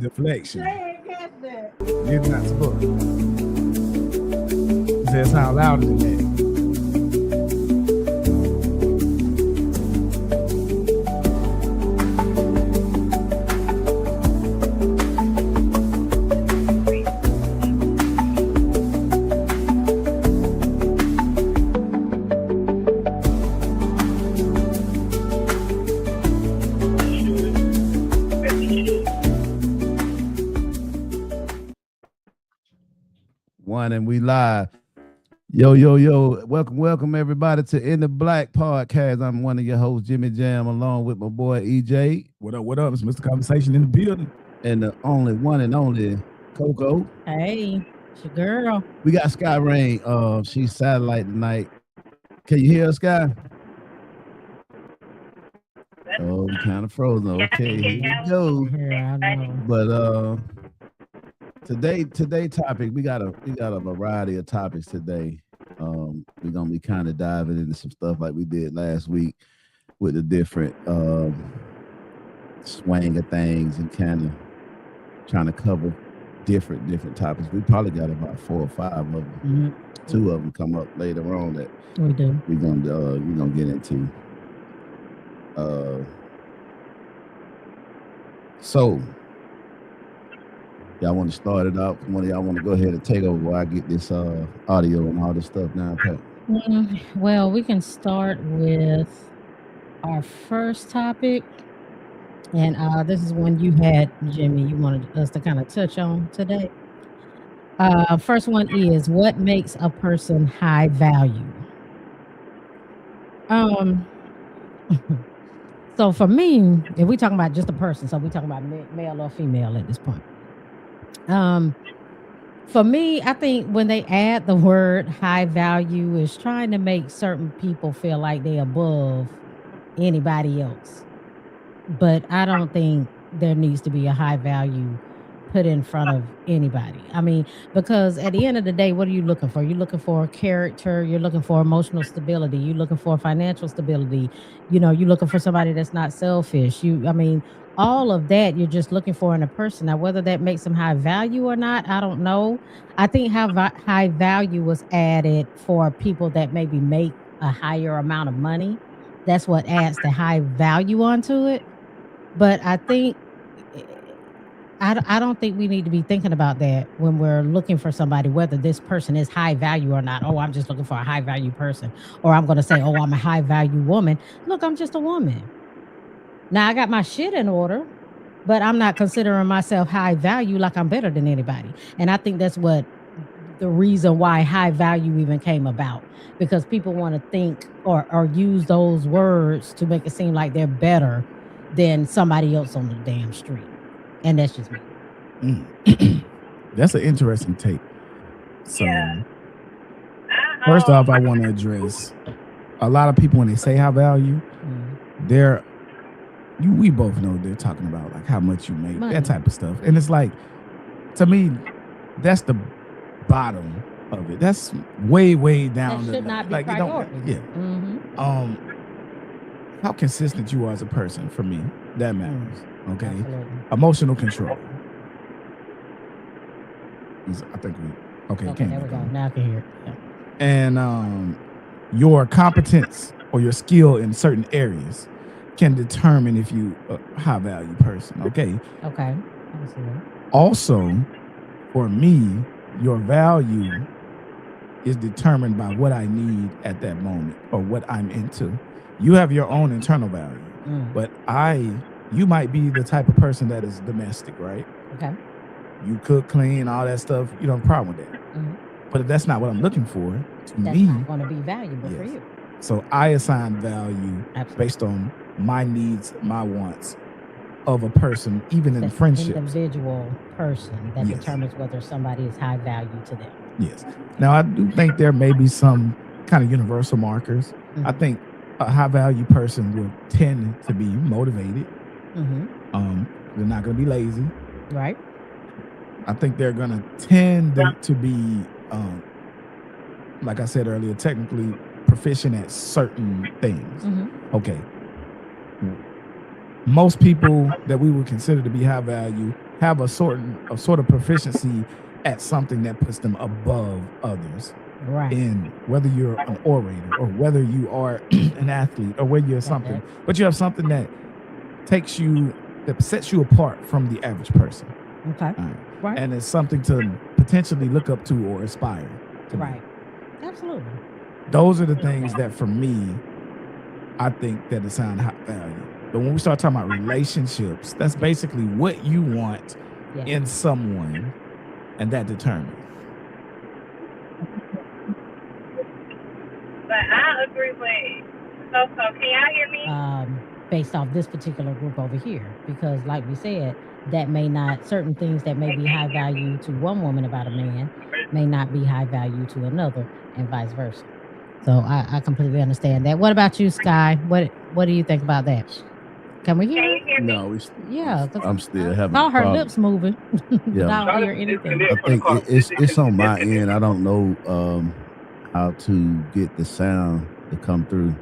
deflection. They ain't catch that. You're not supposed to. It says sound louder than that. And we live. Yo. Welcome everybody to In the Black Podcast. I'm one of your hosts, Jimmy Jam, along with my boy EJ. What up? It's Mr. Conversation in the building. And the only one and only Coco. Hey, it's your girl. We got Sky Rain. She's satellite tonight. Can you hear us, Sky? Oh, we kind of frozen. Okay, here we go. Yeah, I know. But Today topic, we got a variety of topics today. We're gonna be kind of diving into some stuff like we did last week with the different swing of things and kind of trying to cover different topics. We probably got about 4 or 5 of them. Mm-hmm. 2 of them come up later on that we do. We're gonna get into. So. Y'all want to start it out? One of y'all want to go ahead and take over while I get this audio and all this stuff now, Pat? Well, we can start with our first topic. And this is one you had, Jimmy, you wanted us to kind of touch on today. First one is, what makes a person high value? So for me, if we're talking about just a person, so we're talking about male or female at this point. For me, I think when they add the word high value is trying to make certain people feel like they're above anybody else. But I don't think there needs to be a high value put in front of anybody. I mean, because at the end of the day, what are you looking for? You're looking for character, you're looking for emotional stability, you're looking for financial stability, you're looking for somebody that's not selfish. All of that you're just looking for in a person. Now, whether that makes them high value or not, I don't know. I think high value was added for people that maybe make a higher amount of money. That's what adds the high value onto it. But I think I don't think we need to be thinking about that when we're looking for somebody, whether this person is high value or not. Oh, I'm just looking for a high value person. Or I'm going to say, oh, I'm a high value woman. Look, I'm just a woman. Now, I got my shit in order, but I'm not considering myself high value like I'm better than anybody. And I think that's what the reason why high value even came about, because people want to think or use those words to make it seem like they're better than somebody else on the damn street. And that's just me. That's an interesting take. So, first off, I want to address a lot of people when they say high value, we both know they're talking about like how much you make, that type of stuff. And it's like, to me, that's the bottom of it. That's way down. That should not be priority. How consistent you are as a person, for me, that matters. Okay. Absolutely. Emotional control. I think okay, there we go. Now I can hear it. Yeah. And your competence or your skill in certain areas can determine if you a high value person. Okay. Also, for me, your value is determined by what I need at that moment or what I'm into. You have your own internal value, but you might be the type of person that is domestic, right? Okay. You cook, clean, all that stuff. You don't have a problem with that. But if that's not what I'm looking for, that's not going to be valuable for you. So I assign value based on my needs, my wants of a person, even in friendship. Individual person that determines whether somebody is high value to them. Yes. Now, I do think there may be some kind of universal markers. I think a high value person will tend to be motivated. They're not going to be lazy. Right. I think they're going to tend to be, like I said earlier, technically proficient at certain things. Okay. Most people that we would consider to be high value have a sort of proficiency at something that puts them above others. Right. In whether you're an orator or whether you are an athlete or whether you're something, but you have something that sets you apart from the average person. Okay. Right. And it's something to potentially look up to or aspire to. Right. Absolutely. Those are the things that for me, I think that assign high value. But when we start talking about relationships, that's basically what you want in someone, and that determines. But I agree with so can y'all hear me? Based off this particular group over here, because like we said, that may not, certain things that may be high value to one woman about a man may not be high value to another, and vice versa. So I completely understand that. What about you, Sky? What do you think about that? Can we hear you? No, I'm still having. All her lips moving. Yeah, I don't hear anything. I think it's on my end. I don't know how to get the sound to come through.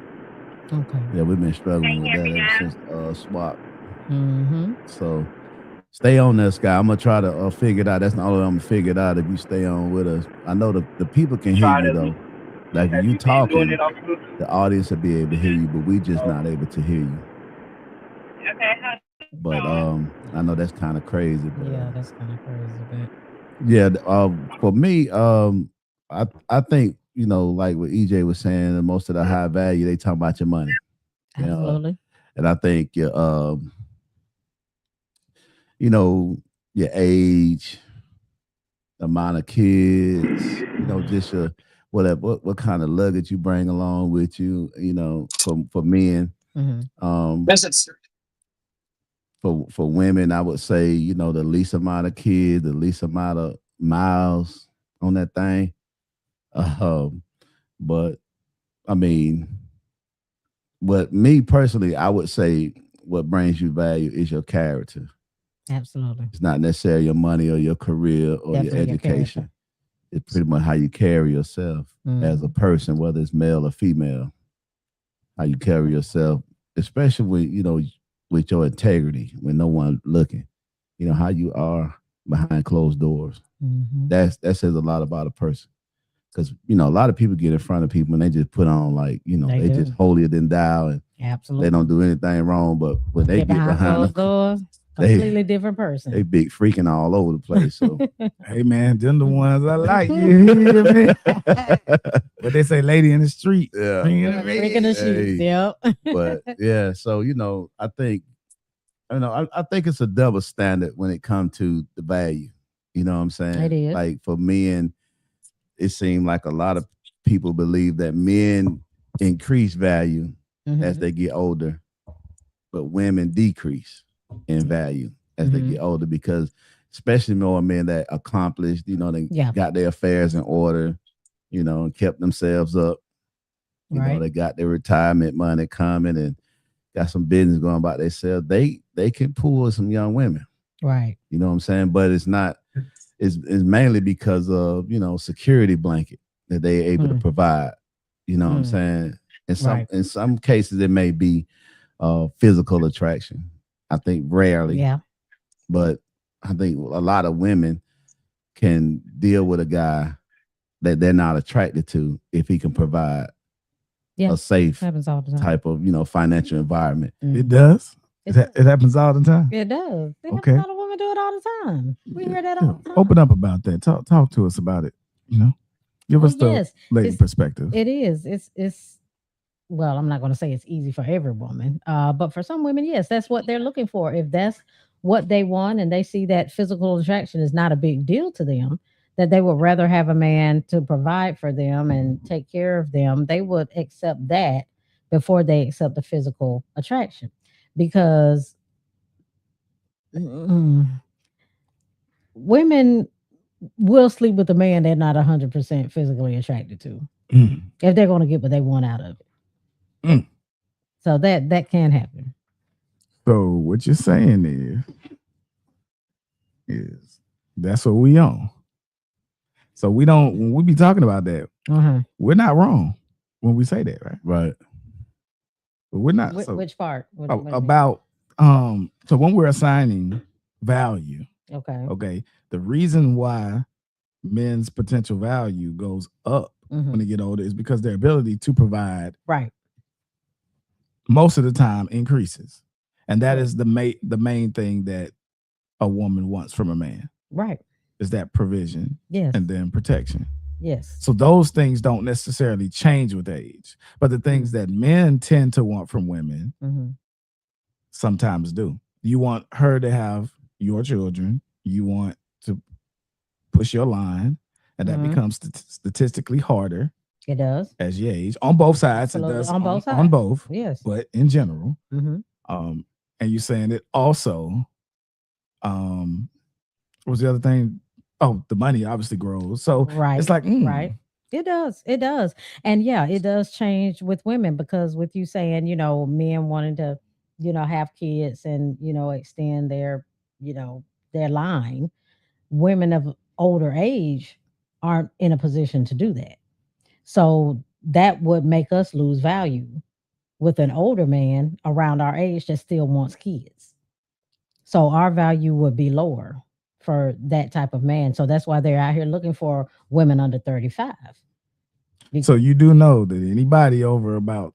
Okay. Yeah, we've been struggling with that ever since swap. Mm-hmm. So stay on there, Sky. I'm gonna try to figure it out. That's the only way I'm gonna figure it out if you stay on with us. I know the people can hear you though. Like if you talking, the audience will be able to hear you, but we just not able to hear you. Okay. But I know that's kind of crazy. But, yeah, that's kind of crazy. But yeah, for me, I think, you know, like what EJ was saying, and most of the high value, they talk about your money. Absolutely. And I think your you know, your age, amount of kids, you know, just your what kind of luggage you bring along with you, you know, for men. Mm-hmm. For women, I would say, you know, the least amount of kids, the least amount of miles on that thing. But I mean, what me personally, I would say what brings you value is your character. Absolutely. It's not necessarily your money or your career or your education. It's pretty much how you carry yourself as a person, whether it's male or female. How you carry yourself, especially with, you know, with your integrity, when no one looking. You know, how you are behind closed doors. Mm-hmm. That says a lot about a person. Because, you know, a lot of people get in front of people and they just put on like, you know, they just holier than thou, and absolutely they don't do anything wrong. But when they get behind closed doors, completely different person. They big freaking all over the place. So hey man, them the ones I like. You hear me? But they say lady in the street. Yeah. Freaking the street. Yep. But yeah, so you know, I think it's a double standard when it comes to the value. You know what I'm saying? It is. Like for men, it seemed like a lot of people believe that men increase value as they get older, but women decrease in value as they get older, because especially more men that accomplished, you know, they got their affairs in order, you know, and kept themselves up. You know, they got their retirement money coming and got some business going about themselves. They can pull some young women. Right. You know what I'm saying? But it's not, it's mainly because of, you know, security blanket that they're able to provide. You know what I'm saying? In some cases it may be physical attraction. I think rarely. Yeah. But I think a lot of women can deal with a guy that they're not attracted to if he can provide a safe type of, you know, financial environment. It does. It happens all the time. It does. Okay. A lot of women do it all the time. We hear that all the time. Open up about that. Talk to us about it. You know, give us the lady perspective. It is. It's. Well, I'm not going to say it's easy for every woman, but for some women, yes, that's what they're looking for. If that's what they want, and they see that physical attraction is not a big deal to them, that they would rather have a man to provide for them and take care of them, they would accept that before they accept the physical attraction. Because women will sleep with a man they're not 100% physically attracted to if they're going to get what they want out of it. So that can happen. So what you're saying is that's what we on. So we don't, when we be talking about that, we're not wrong when we say that, right? Right. But we're not. Which part? About so when we're assigning value, Okay. Okay. The reason why men's potential value goes up when they get older is because their ability to provide Right. most of the time increases. And that is the main thing that a woman wants from a man. Right. Is that provision. Yes. And then protection. Yes. So those things don't necessarily change with age, but the things that men tend to want from women sometimes do. You want her to have your children. You want to push your line, and that becomes statistically harder. It does. As you age. On both sides. Absolutely. It does on both sides. On both. Yes. But in general. Mm-hmm. And you're saying it also, what was the other thing? Oh, the money obviously grows. So it's like, right. It does. It does. And yeah, it does change with women because with you saying, men wanting to, have kids and, extend their, their line, women of older age aren't in a position to do that. So that would make us lose value with an older man around our age that still wants kids. So our value would be lower for that type of man. So that's why they're out here looking for women under 35. So you do know that anybody over about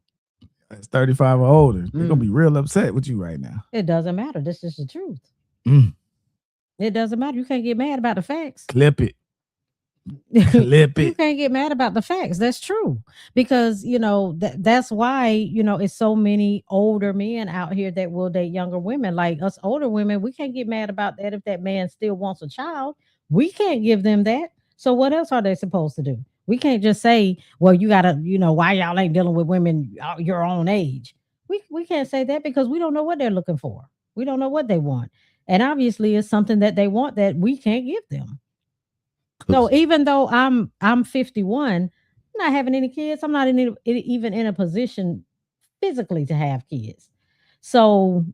35 or older, they're gonna be real upset with you right now. It doesn't matter. This is the truth. It doesn't matter. You can't get mad about the facts. Clip it. Clip it. You can't get mad about the facts. That's true. Because, that's why, it's so many older men out here that will date younger women. Like us older women, we can't get mad about that if that man still wants a child. We can't give them that. So what else are they supposed to do? We can't just say, well, you gotta, why y'all ain't dealing with women your own age. We can't say that because we don't know what they're looking for. We don't know what they want. And obviously it's something that they want that we can't give them. So even though I'm 51, I'm not having any kids. I'm not even in a position physically to have kids. So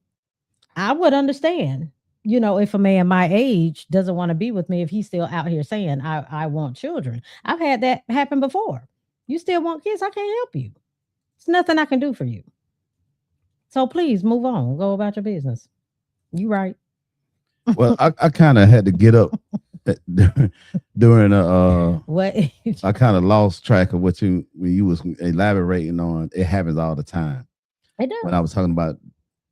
I would understand, if a man my age doesn't want to be with me, if he's still out here saying I want children. I've had that happen before. You still want kids? I can't help you. It's nothing I can do for you. So please move on. Go about your business. You right. Well, I kind of had to get up during what I kind of lost track of when you was elaborating on. It happens all the time. It does. When I was talking about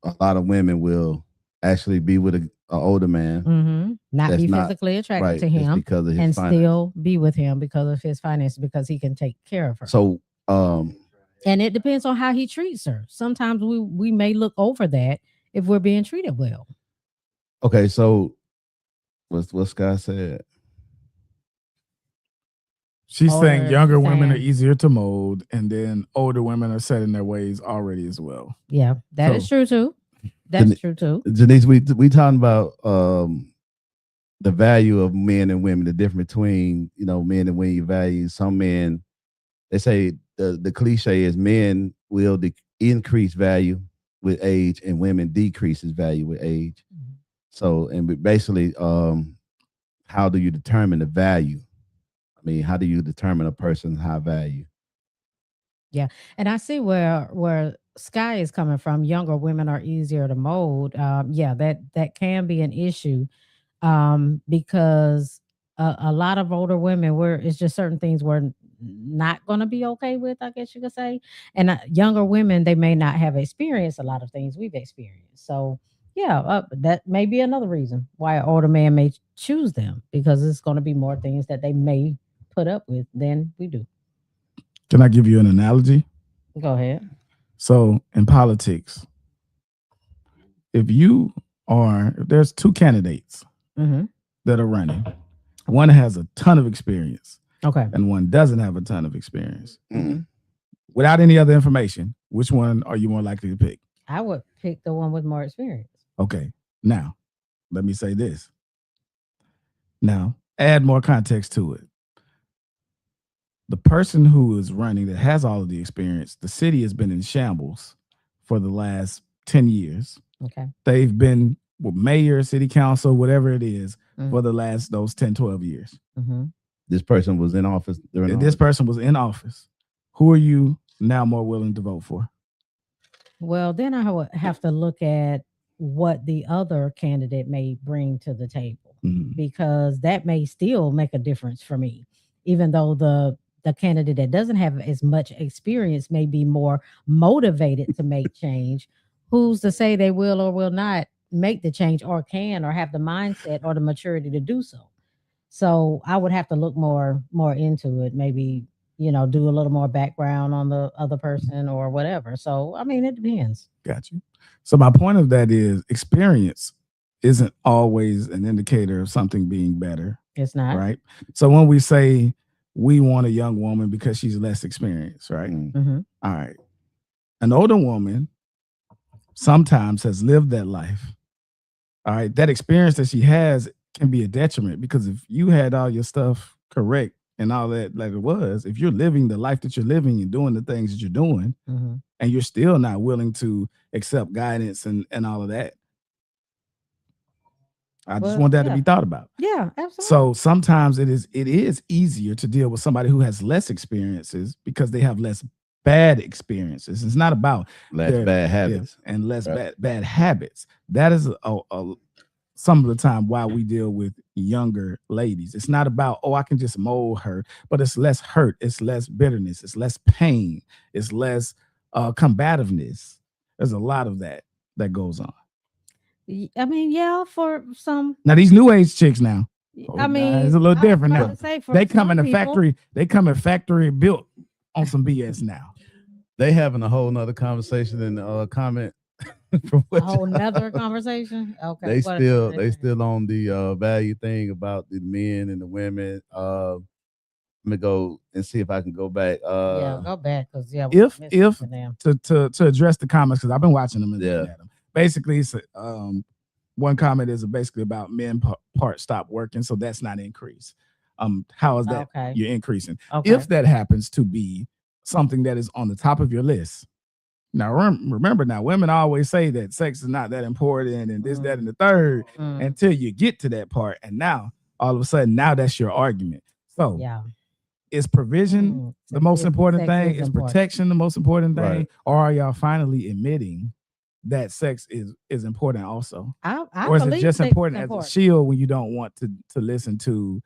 a lot of women will actually be with an older man, not be physically attracted to him because of his and finance. Still be with him because of his finances, because he can take care of her. So and it depends on how he treats her. Sometimes we may look over that if we're being treated well. Okay, so what Scott said. She's saying younger women are easier to mold, and then older women are set in their ways already as well. Yeah, that is true too. That's true too. Denise, we talking about the value of men and women, the difference between men and women value. Some men, they say the cliche is men will increase value with age, and women decreases value with age. So, and basically, how do you determine the value? I mean, how do you determine a person's high value? Yeah, and I see where Sky is coming from. Younger women are easier to mold. Yeah, that can be an issue because a lot of older women, it's just certain things we're not going to be okay with, I guess you could say. And younger women, they may not have experienced a lot of things we've experienced. So yeah, that may be another reason why an older man may choose them, because it's going to be more things that they may put up with than we do. Can I give you an analogy? Go ahead. So in politics, if there's two candidates that are running, one has a ton of experience, okay, and one doesn't have a ton of experience. Without any other information, which one are you more likely to pick? I would pick the one with more experience. Okay. Now, let me say this. Now, add more context to it. The person who is running that has all of the experience, the city has been in shambles for the last 10 years. Okay. They've been with mayor, city council, whatever it is, for the last those 10, 12 years. This person was in office. Person was in office. Who are you now more willing to vote for? Well, then I would have to look at what the other candidate may bring to the table. because that may still make a difference for me, even though the candidate that doesn't have as much experience may be more motivated to make change. Who's to say they will or will not make the change, or can, or have the mindset or the maturity to do so? So I would have to look more into it, maybe, do a little more background on the other person or whatever. So I mean, it depends. Got you. So my point of that is experience isn't always an indicator of something being better. It's not. Right. So when we say we want a young woman because she's less experienced, right? Mm-hmm. All right. An older woman sometimes has lived that life. All right. That experience that she has can be a detriment, because if you had all your stuff correct and all that, like it was, if you're living the life that you're living and doing the things that you're doing, and you're still not willing to accept guidance and all of that, I just want that to be thought about. Yeah, absolutely. So sometimes it is easier to deal with somebody who has less experiences because they have less bad experiences. It's not about less bad habits and less bad habits. That is some of the time why we deal with younger ladies. It's not about, I can just mold her, but it's less hurt, it's less bitterness, it's less pain, it's less combativeness. There's a lot of that goes on. I mean, yeah, for some. Now these new age chicks now, I mean, it's a little different now. They come in a people, factory. They come in factory built on some BS now. They having a whole nother conversation in the comment. A whole nother conversation. Okay. They still on the value thing about the men and the women. Let me go and see if I can go back. Go back, because if to address the comments, because I've been watching them and looking at them. Basically, it's one comment is basically about men part stop working, so that's not increase. How is that you're increasing? Okay. If that happens to be something that is on the top of your list. Now, remember, women always say that sex is not that important and this, that, and the third until you get to that part. And now, all of a sudden, now that's your argument. So, is provision the most important thing? Is protection the most important thing? Right. Or are y'all finally admitting that sex is important also? Or is it just important as a shield when you don't want to listen to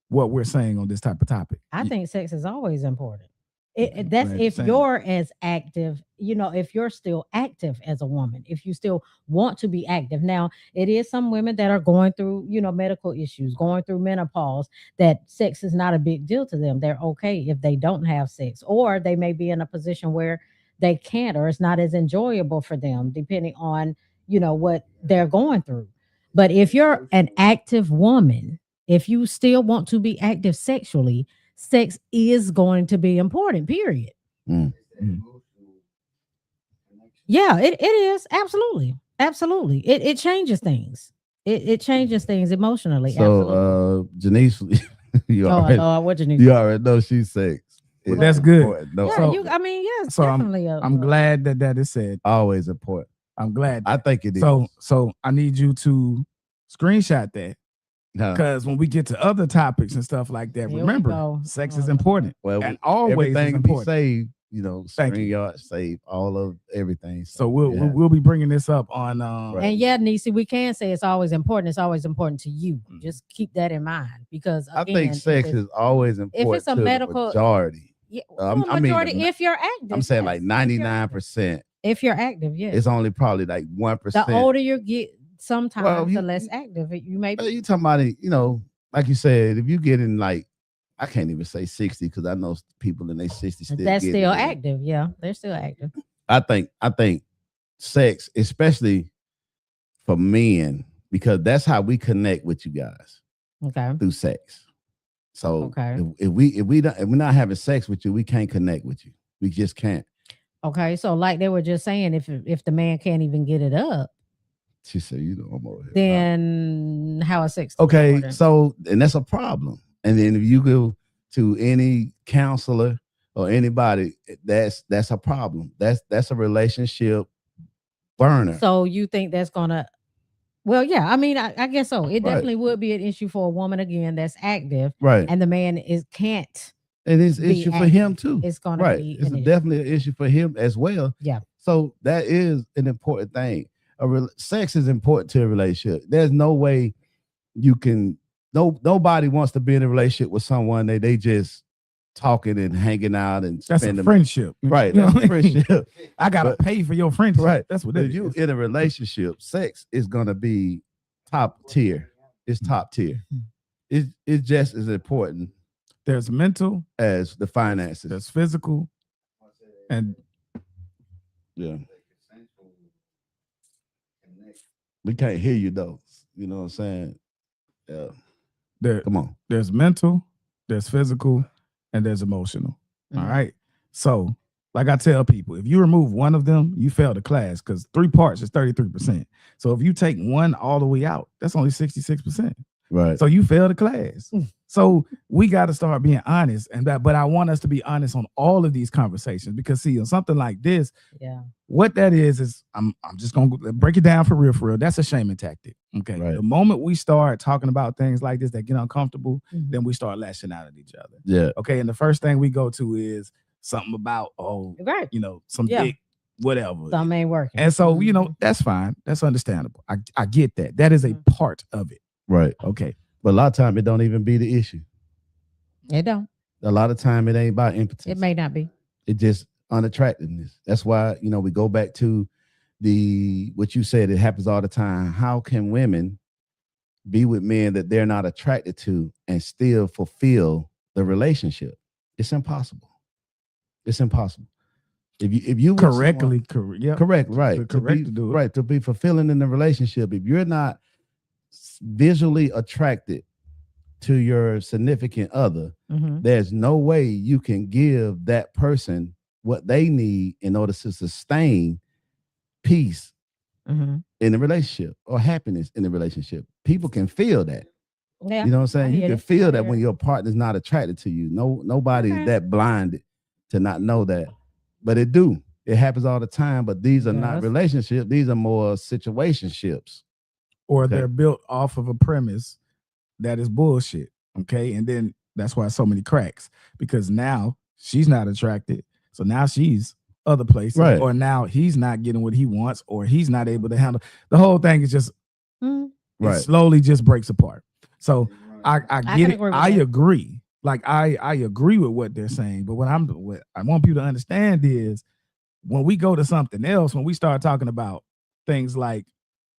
what we're saying on this type of topic? I think sex is always important. That's if you're as active, if you're still active as a woman, if you still want to be active. Now, it is some women that are going through, medical issues, going through menopause, that sex is not a big deal to them. They're okay if they don't have sex, or they may be in a position where they can't, or it's not as enjoyable for them, depending on, what they're going through. But if you're an active woman, if you still want to be active sexually, sex is going to be important, period. Yeah, it is. Absolutely. It changes things. It changes things emotionally. So, Janice, you already know she's sex. Well, that's good. No, yes, so definitely. I'm glad that is said. Always important. I'm glad. I think it is. So I need you to screenshot that. Because when we get to other topics and stuff like that, remember, sex is important. Well, and always everything is important. Saved, StreamYard save all of everything. So we'll be bringing this up on. And Nisi, we can say it's always important. It's always important to you. Just keep that in mind, because again, I think sex is always important. If it's a medical majority, majority, if you're active, I'm saying like 99%. If you're active, it's only probably like 1%. The older you get, sometimes the less active you may be. You talking about it, like you said, if you get in like, I can't even say 60 because I know people in their 60s still that's still active. Yeah, they're still active. I think sex, especially for men, because that's how we connect with you guys. Okay. Through sex. So if we're not having sex with you, we can't connect with you. We just can't. Okay, so like they were just saying, if the man can't even get it up, she said, I'm over here. Then how is sex? Okay, important? so and that's a problem. And then if you go to any counselor or anybody, that's a problem. That's a relationship burner. So you think that's gonna? Well, yeah. I mean, I guess so. It definitely would be an issue for a woman again that's active, right? And the man can't. And it's an issue for him too. It's gonna be. It's definitely an issue for him as well. Yeah. So that is an important thing. Sex is important to a relationship. There's no way you can nobody wants to be in a relationship with someone they just talking and hanging out and that's a friendship, right? You know That's a friendship. I gotta pay for your friendship, Right? That's what if it you is. in a relationship, sex is gonna be top tier. It's top tier. It's just as important. There's mental as the finances. There's physical, and yeah. We can't hear you though. You know what I'm saying? Yeah. Come on. There's mental, there's physical, and there's emotional. All right. So, like I tell people, if you remove one of them, you fail the class because 3 parts is 33%. So if you take one all the way out, that's only 66%. Right. So you fail the class. So we got to start being honest, but I want us to be honest on all of these conversations because see, on something like this, what that is I'm just gonna break it down for real. That's a shaming tactic. Okay. Right. The moment we start talking about things like this that get uncomfortable, then we start lashing out at each other. Yeah. Okay. And the first thing we go to is something about some dick, whatever. Something ain't working. And so that's fine. That's understandable. I get that. That is a part of it. Right. Okay. But a lot of time it don't even be the issue. It don't. A lot of time it ain't about impotence. It may not be. It just unattractiveness. That's why, we go back to what you said, it happens all the time. How can women be with men that they're not attracted to and still fulfill the relationship? It's impossible. It's impossible. If you correctly, correct, right. To be fulfilling in the relationship, if you're not visually attracted to your significant other, there's no way you can give that person what they need in order to sustain peace in the relationship or happiness in the relationship. People can feel that. Yeah, you know what I'm saying? You can feel that when your partner's not attracted to you. Nobody's that blinded to not know that. But it happens all the time. But these are not relationships. These are more situationships. Or they're built off of a premise that is bullshit. Okay. And then that's why so many cracks, because now she's not attracted. So now she's other places, or now he's not getting what he wants, or he's not able to handle. The whole thing is just it slowly just breaks apart. So I get it. I agree. Like I agree with what they're saying. But what I want people to understand is when we go to something else, when we start talking about things like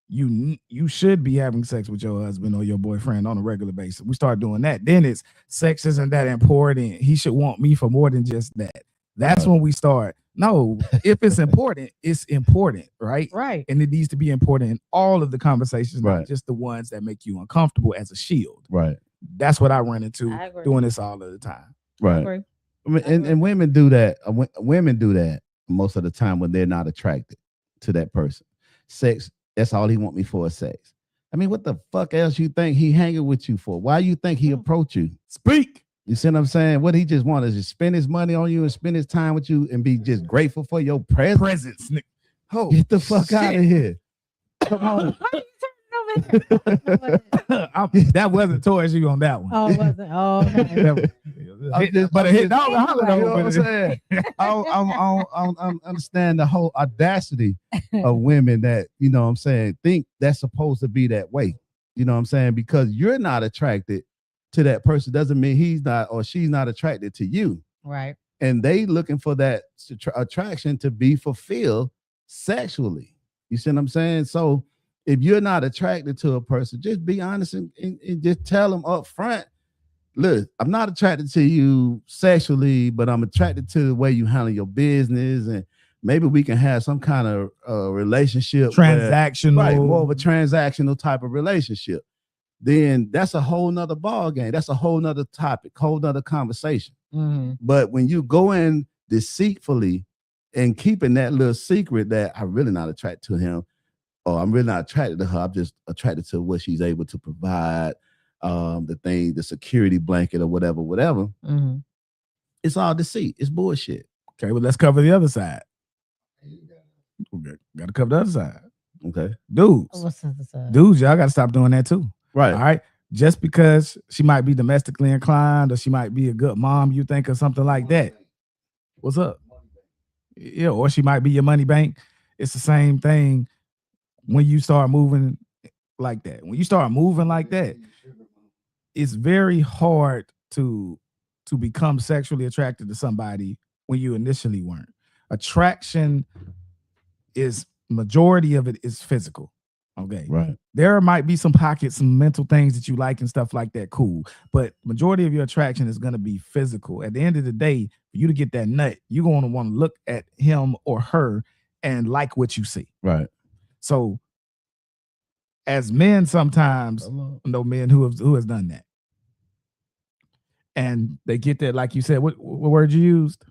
you should be having sex with your husband or your boyfriend on a regular basis. We start doing that. Then it's sex isn't that important. He should want me for more than just that. That's when we start. No, if it's important, it's important, right? Right. And it needs to be important in all of the conversations, not just the ones that make you uncomfortable as a shield. Right. That's what I run into doing this all of the time. Right. And women do that. Women do that most of the time when they're not attracted to that person. Sex, that's all he want me for is sex. I mean, what the fuck else you think he hanging with you for? Why you think he approach you? Speak. You see what I'm saying? What he just want is to spend his money on you and spend his time with you and be just grateful for your presence. Oh, get the fuck out of here. Come on. That wasn't towards you on that one. Oh, was it? Oh, okay. But it hit dog. You know what I'm saying? I understand the whole audacity of women that, you know what I'm saying, think that's supposed to be that way. You know what I'm saying? Because you're not attracted to that person doesn't mean he's not or she's not attracted to you. Right. And they looking for that attraction to be fulfilled sexually. You see what I'm saying? So if you're not attracted to a person, just be honest and just tell them up front, look, I'm not attracted to you sexually, but I'm attracted to the way you handle your business, and maybe we can have some kind of relationship. Transactional. Right, more of a transactional type of relationship. Then that's a whole nother ball game. That's a whole nother topic, whole nother conversation. Mm-hmm. But when you go in deceitfully and keeping that little secret that I'm really not attracted to him, or I'm really not attracted to her, I'm just attracted to what she's able to provide, the security blanket or whatever. Mm-hmm. It's all deceit. It's bullshit. Okay, well, let's cover the other side. Okay, got to cover the other side. Okay. Dudes. What's the other side? Dudes, y'all got to stop doing that too. Right. All right. Just because she might be domestically inclined or she might be a good mom, you think, or something like that. What's up? Yeah, or she might be your money bank. It's the same thing when you start moving like that, when you start moving like that, it's very hard to become sexually attracted to somebody when you initially weren't. Attraction is majority of it is physical. Okay. Right. There might be some pockets, some mental things that you like and stuff like that. Cool. But majority of your attraction is going to be physical. At the end of the day, for you to get that nut, you're going to want to look at him or her and like what you see. Right. So as men, sometimes know men who has done that. And they get that, like you said, what word you used?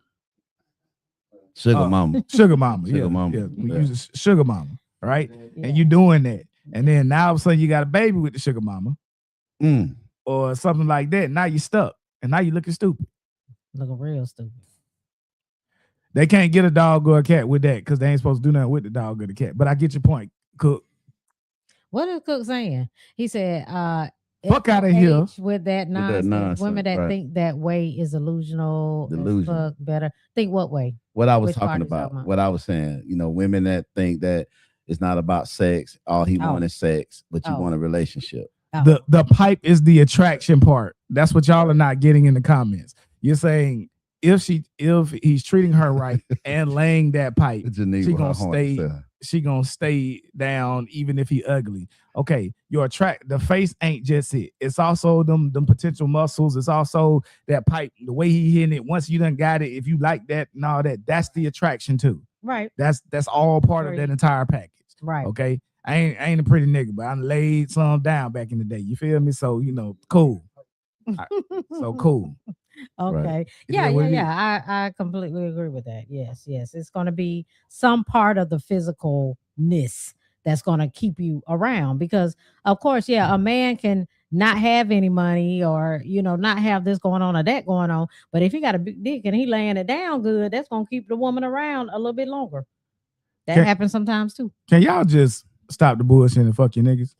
Sugar mama. Sugar mama. Sugar yeah, mama. Yeah. We Yeah. use sugar mama, right? Yeah. And you're doing that. And then now all of a sudden you got a baby with the sugar mama Mm. or something like that. Now you're stuck. And now you're looking stupid. Looking real stupid. They can't get a dog or a cat with that because they ain't supposed to do nothing with the dog or the cat. But I get your point, Cook. What is Cook saying? He said, Fuck outta here. with that nonsense. nonsense, Women that right. think that way is illusional. Delusion. Fuck better. Think what way? What I was Which part talking is that about, about? what I was saying, women that think that it's not about sex, all he Oh. want is sex, but you Oh. want a relationship. Oh. The pipe is the attraction part. That's what y'all are not getting in the comments. You're saying if he's treating her right and laying that pipe, Geneva, she gonna her heart stay. said. She gonna stay down even if he ugly. Okay, the face ain't just it. It's also them potential muscles. It's also that pipe, the way he hitting it. Once you done got it, if you like that and all that, that's the attraction too. Right. That's all part of Right. that entire package. Right. Okay, I ain't a pretty nigga, but I laid some down back in the day. You feel me? So cool. So cool. Okay. Right. Yeah, Is that what it I completely agree with that. Yes. It's going to be some part of the physicalness that's going to keep you around because, of course, a man can not have any money or, not have this going on or that going on. But if he got a big dick and he laying it down good, that's going to keep the woman around a little bit longer. That Can- happens sometimes too. Can y'all just stop the bullshit and fuck your niggas?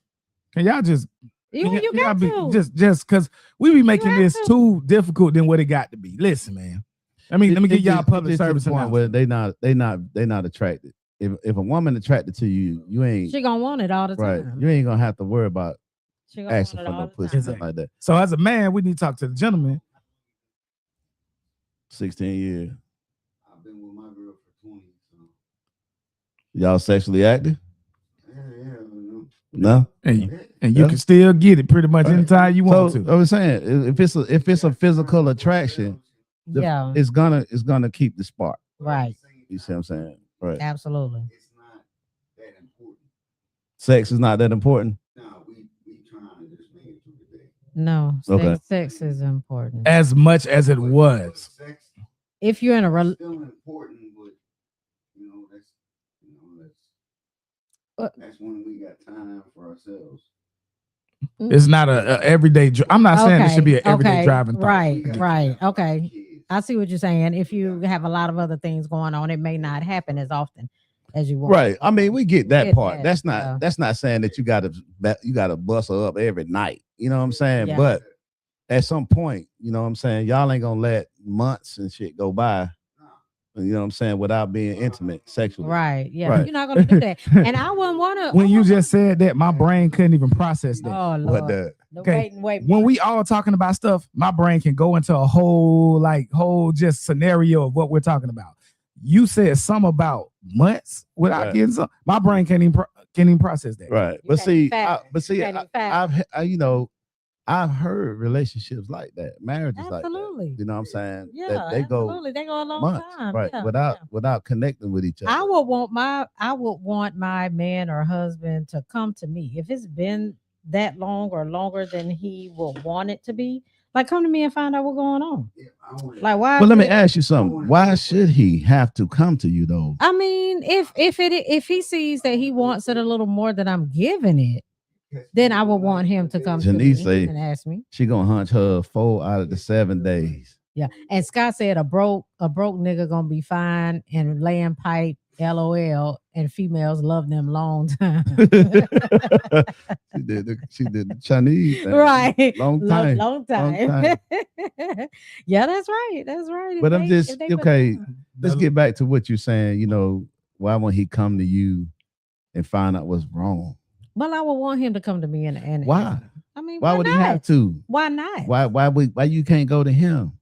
Can y'all just You y'all got be to. just because we be making have this to. too difficult than what it got to be. Listen, man. I mean, let me give y'all public service point where they not attracted. If a woman attracted to you, you ain't She gonna want it all the right. time. You ain't gonna have to worry about She gonna asking want for it all no the pussy time. nothing like that. So as a man, we need to talk to the gentleman. 16 years. I've been with my girl for 20. So. Y'all sexually active? No. And you Yeah. can still get it pretty much anytime you want So to. I was saying, if it's a physical attraction, Yeah. it's gonna keep the spark. Right. You see what I'm saying? Right. Absolutely. It's not that important. Sex is not that important. No, we trying to just make it through the day. No. Okay. Sex is important. As much as it was. Sex If you're in a is still important, but that's when we got time for ourselves. It's not a everyday. I'm not saying it should be an everyday driving thought. Right. We got Right. time for Okay. kids. I see what you're saying. If you have a lot of other things going on, it may not happen as often as you want. Right. I mean, we get that Get part. that, That's yeah. not saying that you gotta bust her up every night. You know what I'm saying? Yeah. But at some point, you know what I'm saying, y'all ain't gonna let months and shit go by, you know what I'm saying, without being intimate sexually. Right. Yeah. Right. You're not gonna do that. And I wouldn't want to. When you just said that, my brain couldn't even process that. Oh Lord. What the The Okay. wait. When we all talking about stuff, my brain can go into a whole just scenario of what we're talking about. You said some about months without Right. getting some. My brain can't even process that. right. You But can't see, fathom. Can't even fathom. I've heard relationships like that, marriages like that. Absolutely. You know what I'm saying? Yeah. That they go absolutely. They go a long months, time. right? Yeah, without yeah. without connecting with each other. I would want my man or husband to come to me if it's been that long or longer than he will want it to be. Like, come to me and find out what's going on. Yeah, I wanna- Like, why? But let me ask you something. Why should he have to come to you though? I mean, if he sees that he wants it a little more than I'm giving it, then I would want him to come to Janice me say- and ask me. She gonna hunch her 4 out of the 7 days. Yeah. And Scott said a broke nigga gonna be fine and laying pipe, LOL, and females love them long time. she did the Chinese thing. Right. Long time. Long time. Yeah, that's right. That's right. But I'm just if they put okay. it on. Let's get back to what you're saying. Why won't he come to you and find out what's wrong? Well, I would want him to come to me and Why? I mean, Why would he have to? Why not? Why you can't go to him?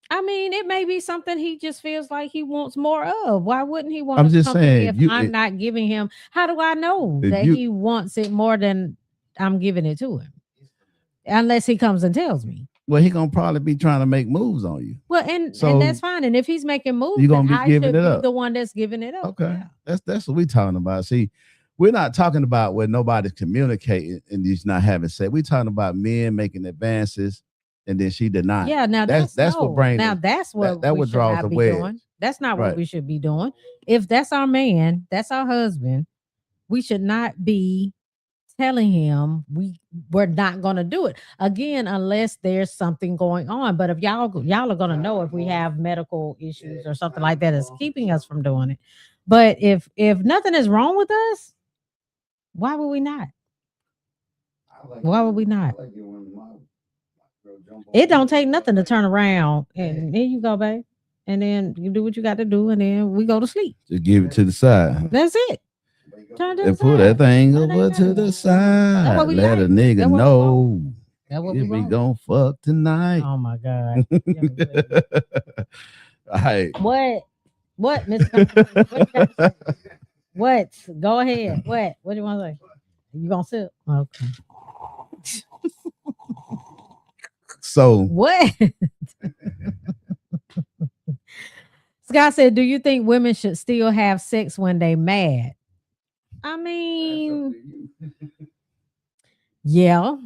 I mean, it may be something he just feels like he wants more of. Why wouldn't he want I'm to just come to me saying, if I'm not giving him? How do I know that he wants it more than I'm giving it to him? Unless he comes and tells me. Well, he gonna probably be trying to make moves on you. Well, and that's fine. And if he's making moves, you're gonna be giving it up. The one that's giving it up. Okay, yeah. That's what we're talking about. See, we're not talking about where nobody's communicating and he's not having sex. We're talking about men making advances and then she denied. Yeah, now that's what brings. Now that's what that would draw the wedge. Doing. That's not what we should be doing. If that's our man, that's our husband, we should not be telling him we're not going to do it again unless there's something going on. But if y'all are going to know if we have medical issues or something like that is keeping us from doing it. But if nothing is wrong with us, why would we not? Why would we not? It don't take nothing to turn around and there you go, babe. And then you do what you got to do and then we go to sleep. Just give it to the side. That's it. And put that thing over to the side. Let a nigga know. If we gon' fuck tonight. Oh my God. All right. What, Mr. What? Go ahead. What do you want to say? You gonna sip? Okay. So what? Scott said, do you think women should still have sex when they mad? I mean, yeah.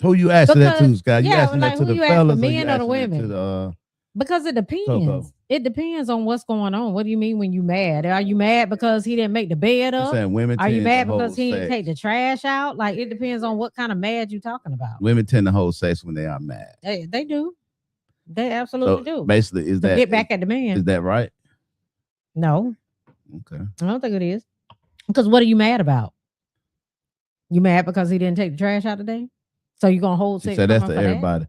Who you asking that to, Scott? You asking that to the fellas, men or the women? Because it depends. Coco. It depends on what's going on. What do you mean when you mad? Are you mad because he didn't make the bed up? I'm saying women. Are you mad because he didn't take the trash out? Like it depends on what kind of mad you're talking about. Women tend to hold sex when they are mad. They do. They absolutely do. Basically, is that get back at the man? Is that right? No. Okay. I don't think it is. Because what are you mad about? You mad because he didn't take the trash out today? So you gonna hold sex? So that's to everybody.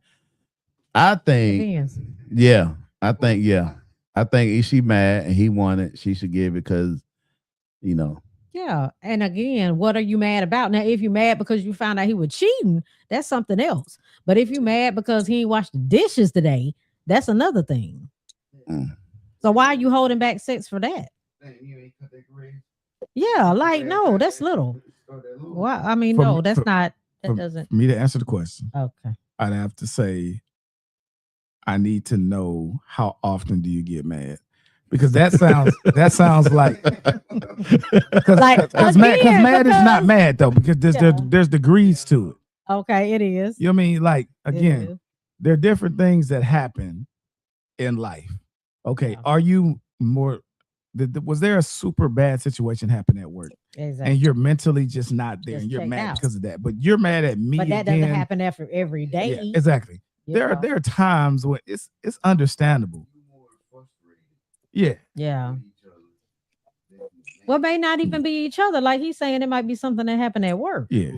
I think. Yeah. I think. Yeah. I think if she mad and he wanted, she should give it because, you know. Yeah. And again, what are you mad about? Now, if you're mad because you found out he was cheating, that's something else. But if you're mad because he ain't washed the dishes today, that's another thing. So why are you holding back sex for that? Yeah, like no, that's little. Well, I mean, no, that's not. That doesn't. For me to answer the question, okay, I'd have to say, I need to know how often do you get mad, because that sounds like because mad is not mad though, because there's degrees to it. Okay, it is. You know what I mean? Like again, there are different things that happen in life. Okay, are you more? Was there a super bad situation happen at work? Exactly. And you're mentally just not there, and you're mad because of that. But you're mad at me. But that doesn't happen every day. Yeah, exactly. There are times when it's understandable. Yeah. Yeah. Well, may not even be each other. Like he's saying, it might be something that happened at work. Yeah.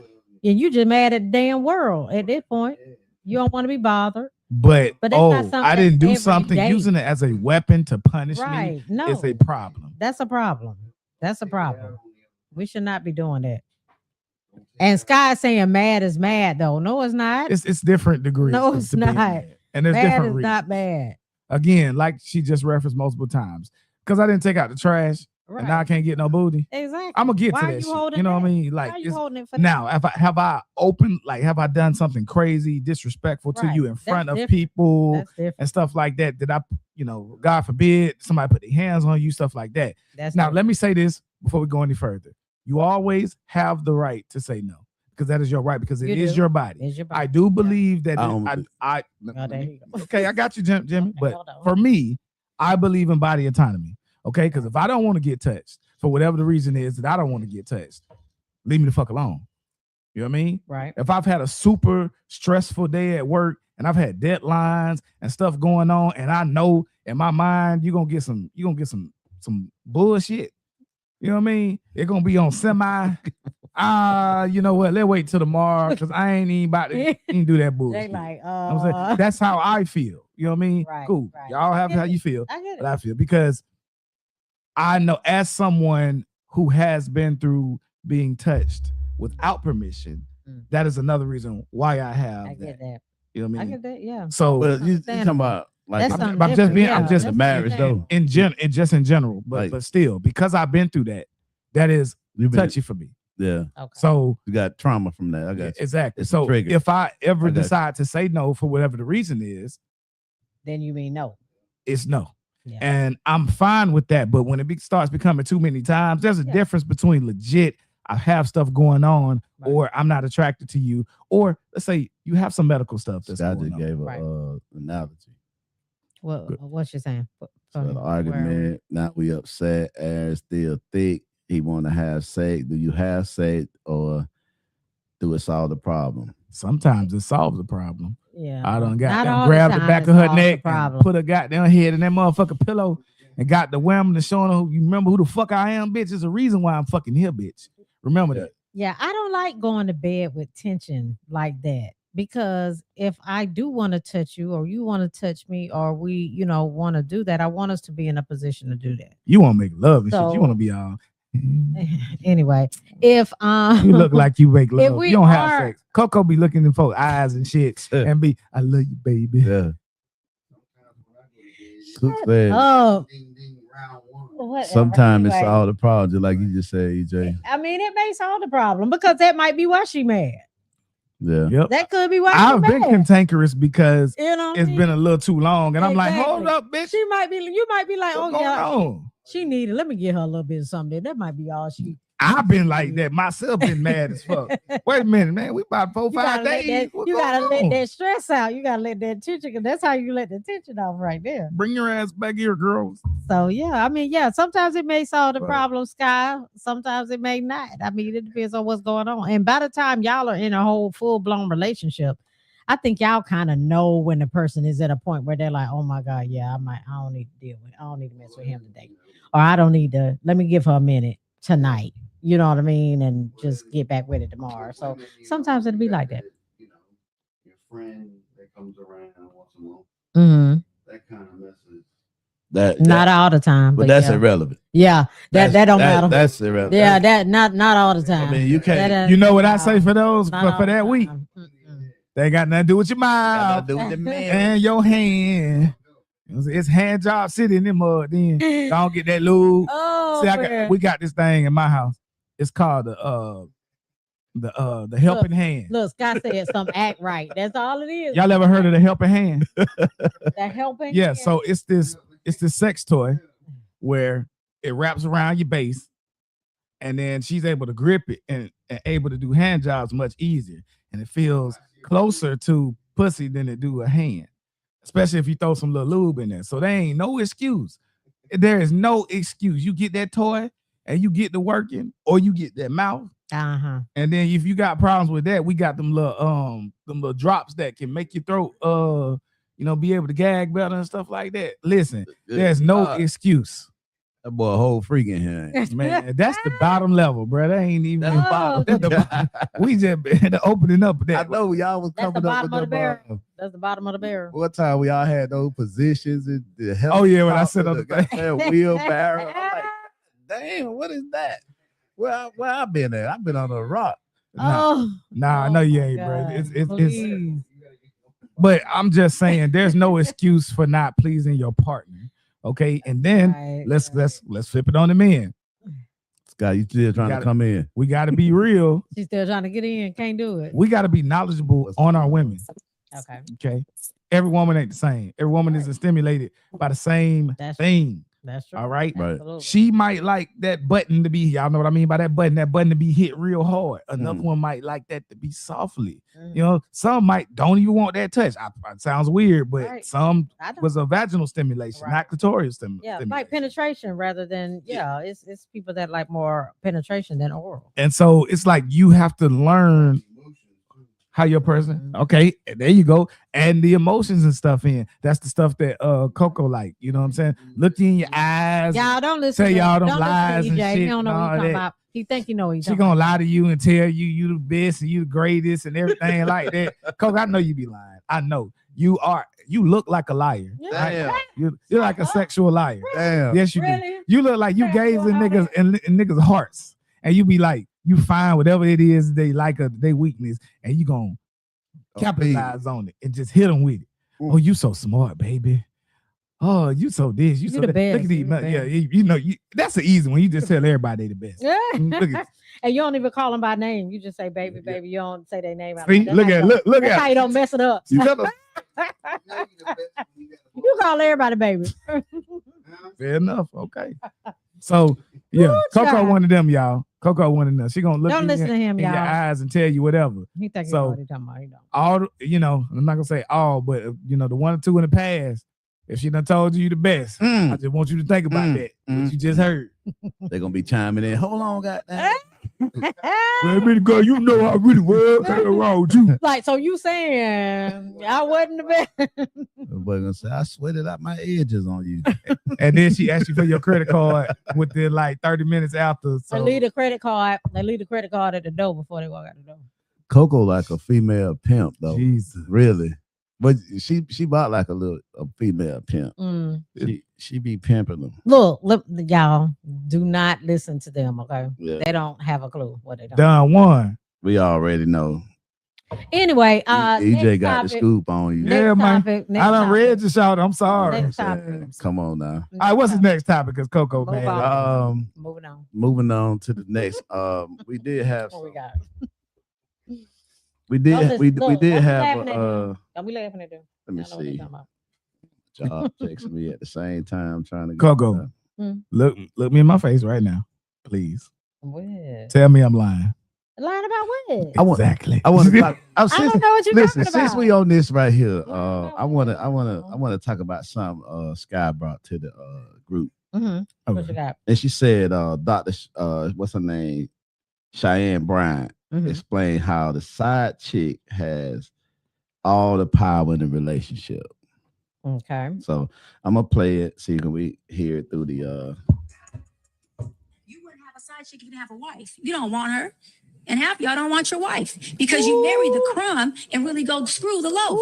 And you just mad at the damn world at this point. You don't want to be bothered. But I didn't do something using it as a weapon to punish me. No, it's a problem. That's a problem. That's a problem. We should not be doing that. And Sky saying mad is mad though. No, it's not. It's different degrees. No, it's not. And there's mad different is reasons. Not bad. Again, like she just referenced multiple times, because I didn't take out the trash. Right. And now I can't get no booty. Exactly. I'm gonna get to that shit. You know what I mean? Like, why are you holding it for now, have I done something crazy, disrespectful to you in front of people and stuff like that? Did I, God forbid, somebody put their hands on you, stuff like that? Now, let me say this before we go any further. You always have the right to say no, because that is your right, because it is your body. It's your body. I do believe that okay, I got you, Jimmy. But for me, I believe in body autonomy. Okay, because if I don't want to get touched for whatever the reason is that I don't want to get touched, leave me the fuck alone. You know what I mean? Right. If I've had a super stressful day at work and I've had deadlines and stuff going on, and I know in my mind you're gonna get some bullshit. You know what I mean? It's gonna be on semi. You know what? Let's wait till tomorrow, because I ain't even about to do that bullshit. They like, I'm saying, that's how I feel. You know what I mean? Right, cool. Right. Y'all have how you feel. I get it. But I feel, because I know, as someone who has been through being touched without permission, Mm. that is another reason why I have I get that. You know what I I mean? get that. Yeah. So Well, you talking Understandable. about like That's I'm something just different. being- Yeah, I'm just that's marriage understandable. though. just in general, but Like- still, because I've been through that, that is you've been, touchy for me. yeah. Okay. So You got trauma from that. I got you. exactly. It's a So trigger. if I ever I got you. decide to say no for whatever the reason is, Then you mean no. it's no. Yeah. And I'm fine with that. But when it starts becoming too many times, there's a Yeah. difference between legit, I have stuff going on, Right. or I'm not attracted to you, or let's say you have some medical stuff that's I going just on. gave a Right. analogy. What you saying? So From the where- argument, now we upset, air is still thick. He want to have sex. Do you have sex or do it solve the problem? Sometimes it solves the problem. Yeah. I done got Not them all grab the time back it of her solves the neck and problem. put her goddamn head in that motherfucking pillow and got the wham and showing her, you remember who the fuck I am, bitch? There's a reason why I'm fucking here, bitch. Remember that. Yeah, I don't like going to bed with tension like that because if I do want to touch you or you want to touch me or we, want to do that, I want us to be in a position to do that. You want to make love and shit. So- You want to be all. Anyway, if You look like you make love. we You don't have are- sex. Coco be looking in folks' eyes and shit and be, I love you, baby. Yeah. Cook said, oh, Ding, ding, round one. whatever. sometimes it's Anyway, all the problem, just like you just said, EJ. I mean, it may solve the problem because that might be why she mad. Yep. Yeah. That could be why I've she been mad. cantankerous because You know, what I it's mean? been a little too long. And I'm like, hold Exactly. up, bitch. You might be like, What's oh going yeah, on? she needed. Let me get her a little bit of something. That might be all she. I've been like that myself, been mad as fuck. Wait a minute, man. We about 4-5 gotta let days. that, What's you going gotta let on? that stress out. You gotta let that tension, because that's how you let the tension off right there. Bring your ass back here, girls. So yeah, I mean, yeah, sometimes it may solve the Right. problem, Sky. Sometimes it may not. I mean, it depends on what's going on. And by the time y'all are in a whole full-blown relationship, I think y'all kind of know when the person is at a point where they're like, oh my God, yeah, I don't need to deal with, I don't need to mess with him today. Or I don't need to, let me give her a minute tonight. You know what I mean? And just get back with it tomorrow. So sometimes it'll be like that. You know, your friend that comes around once a month, Mhm. that kind of messes. That, Not all the time, but that's yeah. irrelevant. Yeah, that don't matter. That's irrelevant. Yeah, that not all the time. I mean, you can't. That, You know what I say for those not all for the that week? time. Mm-mm. They ain't got nothing to do with your Got mouth nothing to do with the man. and your hand. It's hand job sitting in the mud. Then don't get that lube. Oh, See, we got this thing in my house. It's called the helping hand. look, Scott said some act right. That's all it is. Y'all ever heard of the helping hand? That helping? Yeah. So it's this sex toy where it wraps around your base, and then she's able to grip it and able to do hand jobs much easier, and it feels closer to pussy than it do a hand, especially if you throw some little lube in there. So there ain't no excuse. There is no excuse. You get that toy and you get to working, or you get that mouth. Uh-huh. And then if you got problems with that, we got them little drops that can make your throat be able to gag better and stuff like that. Listen, there's no excuse. That boy a whole freak in here. Man, that's the bottom level, bro. That ain't even That's the the bottom. bottom. That's the bottom. We just been opening up I that. know y'all was That's the coming up bottom with of the them, barrel. That's the bottom of the barrel. one time we all had those positions and the help. Oh, yeah, when I sit on the thing. goddamn wheelbarrow. I'm like, damn, what is that? Where I been at? I've been on a rock. Oh, Nah, I know you my ain't, bro. God, It's please. but I'm just saying there's no excuse for not pleasing your partner. Okay. And then Right, let's right. flip it on the men. Scott, you still trying to gotta- come in? We gotta be real. She's still trying to get in, can't do it. We gotta be knowledgeable on our women. Okay. Okay. Every woman ain't the same. Every woman isn't stimulated by the same That's thing. That's true. All right. Right. Absolutely. She might like that button to be, y'all know what I mean by that button to be hit real hard. Another one might like that to be softly. Mhm. You know, some might don't even want that touch. It sounds weird, but Right. some I know. was a vaginal stimulation, Right. not clitoral stimulation. Yeah, like penetration rather than it's people that like more penetration than oral. And so it's like you have to learn how your person, Mhm. okay, and there you go, and the emotions and stuff in. That's the stuff that Coco like. You know what I'm saying? Look in your eyes. Y'all don't listen. Say to, y'all them don't listen to lies and EJ. shit He don't know and what all he's talking that. about. He think you know what he's She talking gonna about. lie to you and tell you the best and you the greatest and everything like that. Coco, I know you be lying. I know you are. You look like a liar. Yeah. Damn. You're like a sexual liar. Damn. Yes, you do. Really? You look like you Yeah, gaze in well, niggas and niggas' hearts, and you be like, you find whatever it is they like, their weakness, and you gonna capitalize on it and just hit them with it. Oh, you so smart, baby. Oh, you so this, you so the that. best. Look at these, yeah, you know, that's the easy one. You just tell everybody they the best. Look at, and you don't even call them by name. You just say baby, baby. You don't say their name out. see, look That's at how you don't mess it up. you know, You call everybody baby. fair enough. Okay. So yeah, Ooh, Coco child. one of them, y'all. Coco one of them. She gonna look Don't you listen to him, in your y'all. eyes and tell you whatever. He think So, he talking about. He don't. All you know, I'm not gonna say all, but you know, the 1 or 2 in the past. If she done told you the best, I just want you to think about that. What you just heard. They're gonna be chiming in. Hold on, goddamn. Baby girl, you know I really was. What's wrong with you? Like, so you saying I wasn't the best? Everybody gonna say I sweated out my edges on you. And then she asked you for your credit card within like 30 minutes after. So They leave the credit card. They leave the credit card at the door before they walk out the door. Coco like a female pimp though. Jesus. Really. But she bought like a female pimp. She be pimping them. Look, y'all, do not listen to them, okay? Yeah. They don't have a clue what they don't. Done one. We already know. Anyway, EJ next got topic, the scoop on you. Next Yeah, man. topic, next I done topic. read your shout. I'm sorry. Next topic. Come on now. All right, what's the next topic? Because Coco, Move man. on. Moving on. Moving on to the next. We did have. What we got? We did. Don't We listen- look, did don't be have. laughing at them. Don't be laughing at them. Let me I know what you're see. talking about. Job texting me at the same time trying to. Coco, look me in my face right now, please. What? Tell me I'm lying. Lying about what? Exactly. I want to talk. I don't know what you're Listen, talking about. since we on this right here, know I want to talk about something Sky brought to the group, Mm-hmm. What you got? and she said, Dr. What's her name, Cheyenne Bryant, explained how the side chick has all the power in the relationship. Okay. So I'm gonna play it so you can hear it through the. You wouldn't have a side chick if you didn't have a wife. You don't want her. And half of y'all don't want your wife because you marry the crumb and really go screw the loaf.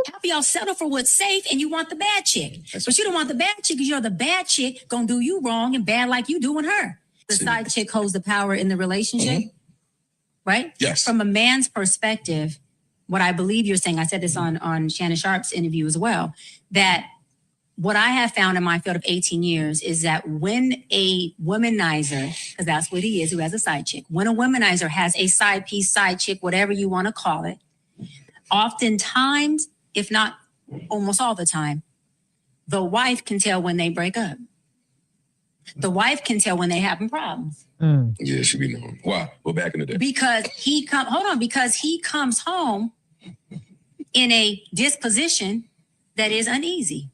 Half of y'all settle for what's safe and you want the bad chick. But you don't want the bad chick because you're the bad chick gonna do you wrong and bad like you doing her. The side chick holds the power in the relationship, right? Yes. From a man's perspective, what I believe you're saying, I said this on Shannon Sharp's interview as well, that what I have found in my field of 18 years is that when a womanizer, because that's what he is, who has a side chick, when a womanizer has a side piece, side chick, whatever you want to call it, oftentimes, if not almost all the time, the wife can tell when they break up. The wife can tell when they having problems. Yeah, she be knowing. Why? Well, back in the day. Because he comes home in a disposition that is uneasy.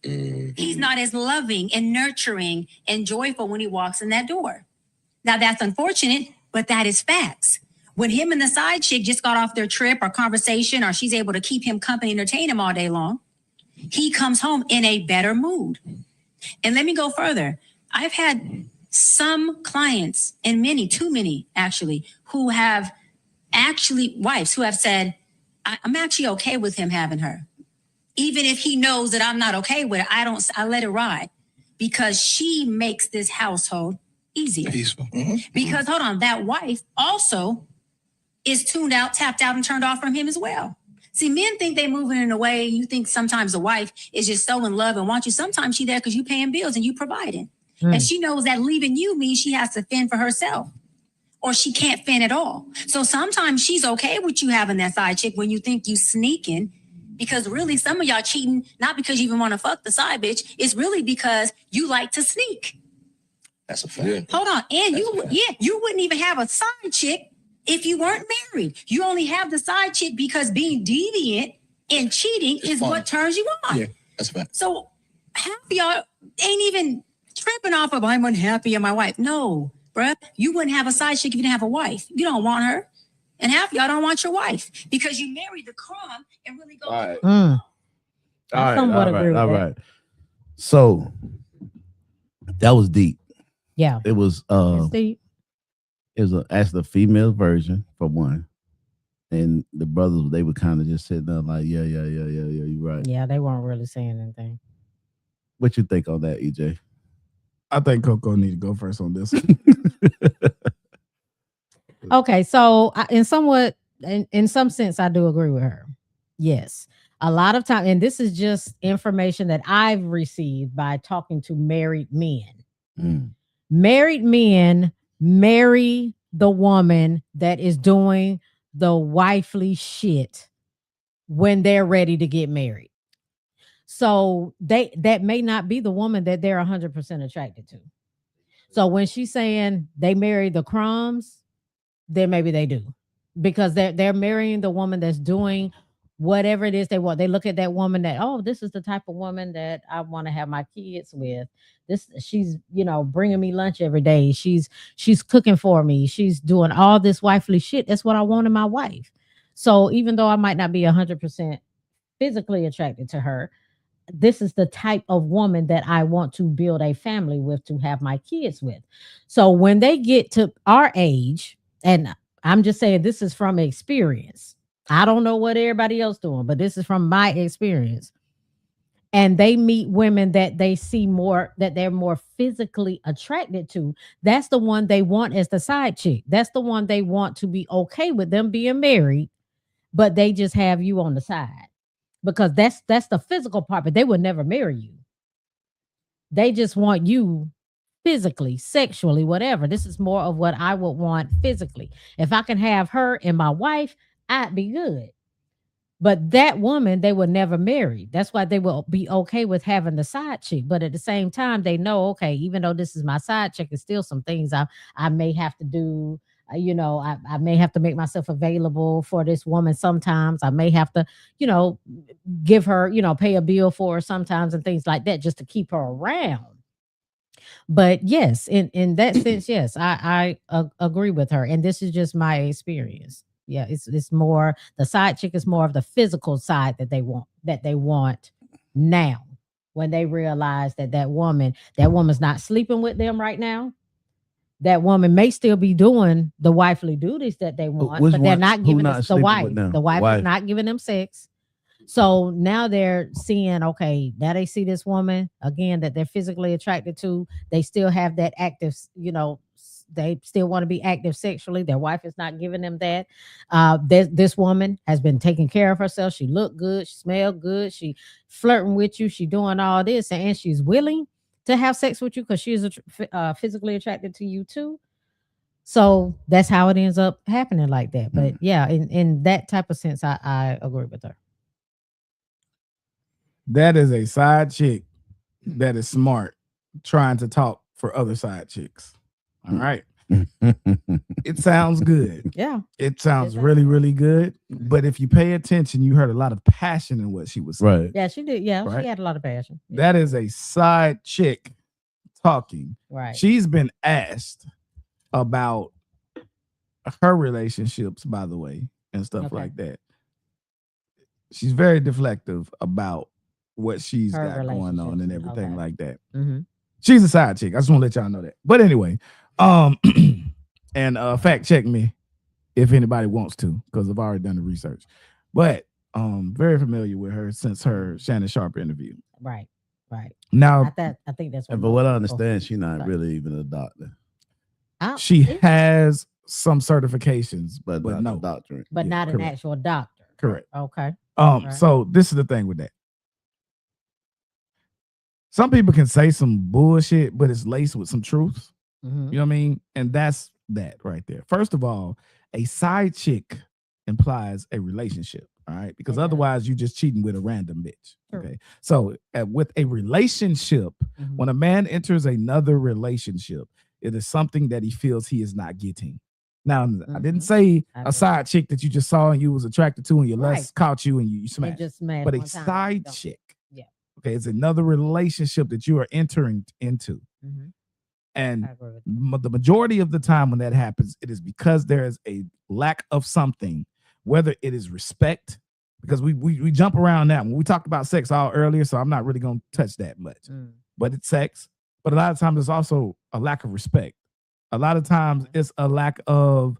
He's not as loving and nurturing and joyful when he walks in that door. Now that's unfortunate, but that is facts. When him and the side chick just got off their trip or conversation, or she's able to keep him company, entertain him all day long, he comes home in a better mood. And let me go further. I've had some clients, and many, too many actually, who have actually wives who have said, I'm actually okay with him having her. Even if he knows that I'm not okay with it, I let it ride because she makes this household easier. Peaceful. Because hold on, that wife also is tuned out, tapped out, and turned off from him as well. See, men think they moving in a way. You think sometimes the wife is just so in love and wants you. Sometimes she's there because you paying bills and you providing. And she knows that leaving you means she has to fend for herself or she can't fend at all. So sometimes she's okay with you having that side chick when you think you sneaking, because really some of y'all cheating, not because you even want to fuck the side bitch. It's really because you like to sneak. That's a fact. Yeah. Hold on. And you wouldn't even have a side chick if you weren't married. You only have the side chick because being deviant and cheating is fun. what turns you on. Yeah, that's a fact. So half of y'all ain't even tripping off of I'm unhappy in my wife. No, bruh. You wouldn't have a side chick if you didn't have a wife. You don't want her. And half of y'all don't want your wife because you married the crumb and really go. All right. I somewhat agree with all that. right. So that was deep. Yeah. It was It's deep. it was actually a female version for one. And the brothers, they were kind of just sitting there like, yeah, you're right. Yeah, they weren't really saying anything. What you think on that, EJ? I think Coco need to go first on this. Okay, so in some sense, I do agree with her. Yes, a lot of time, and this is just information that I've received by talking to married men. Mm. Married men marry the woman that is doing the wifely shit when they're ready to get married. So that may not be the woman that they're 100% attracted to. So when she's saying they marry the crumbs, then maybe they do, because they're marrying the woman that's doing whatever it is they want. They look at that woman that, oh, this is the type of woman that I want to have my kids with. She's bringing me lunch every day. She's cooking for me. She's doing all this wifely shit. That's what I want in my wife. So even though I might not be 100% physically attracted to her, this is the type of woman that I want to build a family with, to have my kids with. So when they get to our age, and I'm just saying this is from experience. I don't know what everybody else doing, but this is from my experience. And they meet women that they see more, that they're more physically attracted to. That's the one they want as the side chick. That's the one they want to be okay with them being married, but they just have you on the side. Because that's the physical part, but they would never marry you. They just want you physically, sexually, whatever. This is more of what I would want physically. If I can have her and my wife, I'd be good. But that woman, they would never marry. That's why they will be okay with having the side chick. But at the same time, they know, okay, even though this is my side chick, it's still some things I may have to do. I may have to make myself available for this woman sometimes. I may have to, give her, pay a bill for her sometimes and things like that, just to keep her around. But yes, in that sense, yes, I agree with her. And this is just my experience. Yeah, it's more, the side chick is more of the physical side that they want now, when they realize that woman's not sleeping with them right now. That woman may still be doing the wifely duties that they want, but they're not giving us the wife. The wife is not giving them sex. So now they're seeing, okay, now they see this woman again that they're physically attracted to. They still have that active, they still want to be active sexually. Their wife is not giving them that. This woman has been taking care of herself. She looked good. She smelled good. She flirting with you. She doing all this, and she's willing to have sex with you because she is physically attracted to you too. So that's how it ends up happening like that. But yeah, in that type of sense, I agree with her. That is a side chick that is smart, trying to talk for other side chicks. All right. It sounds good. Yeah. It sounds really, really good. But if you pay attention, you heard a lot of passion in what she was saying. Right. Yeah, she did. Yeah, Right. She had a lot of passion. Yeah. That is a side chick talking. Right. She's been asked about her relationships, by the way, and stuff like that. She's very deflective about what she's got going on and everything like that. Mm-hmm. She's a side chick. I just want to let y'all know that. But anyway, and fact check me if anybody wants to, because I've already done the research. But very familiar with her since her Shannon Sharpe interview. Right. Now, I think that's what. But what I understand, she's not really even a doctor. She has some certifications, but no doctorate. But not an actual doctor. Correct. Okay. So this is the thing with that. Some people can say some bullshit, but it's laced with some truth. Mm-hmm. You know what I mean? And that's that right there. First of all, a side chick implies a relationship, all right? Because otherwise you're just cheating with a random bitch. Sure. Okay. So with a relationship, when a man enters another relationship, it is something that he feels he is not getting. Now, I didn't say a side chick that you just saw and you was attracted to and your lust caught you and you smashed. But a side chick. Okay, it's another relationship that you are entering into. Mm-hmm. And the majority of the time when that happens, it is because there is a lack of something, whether it is respect, because we jump around that. When we talked about sex all earlier, so I'm not really going to touch that much. But it's sex. But a lot of times there's also a lack of respect. A lot of times it's a lack of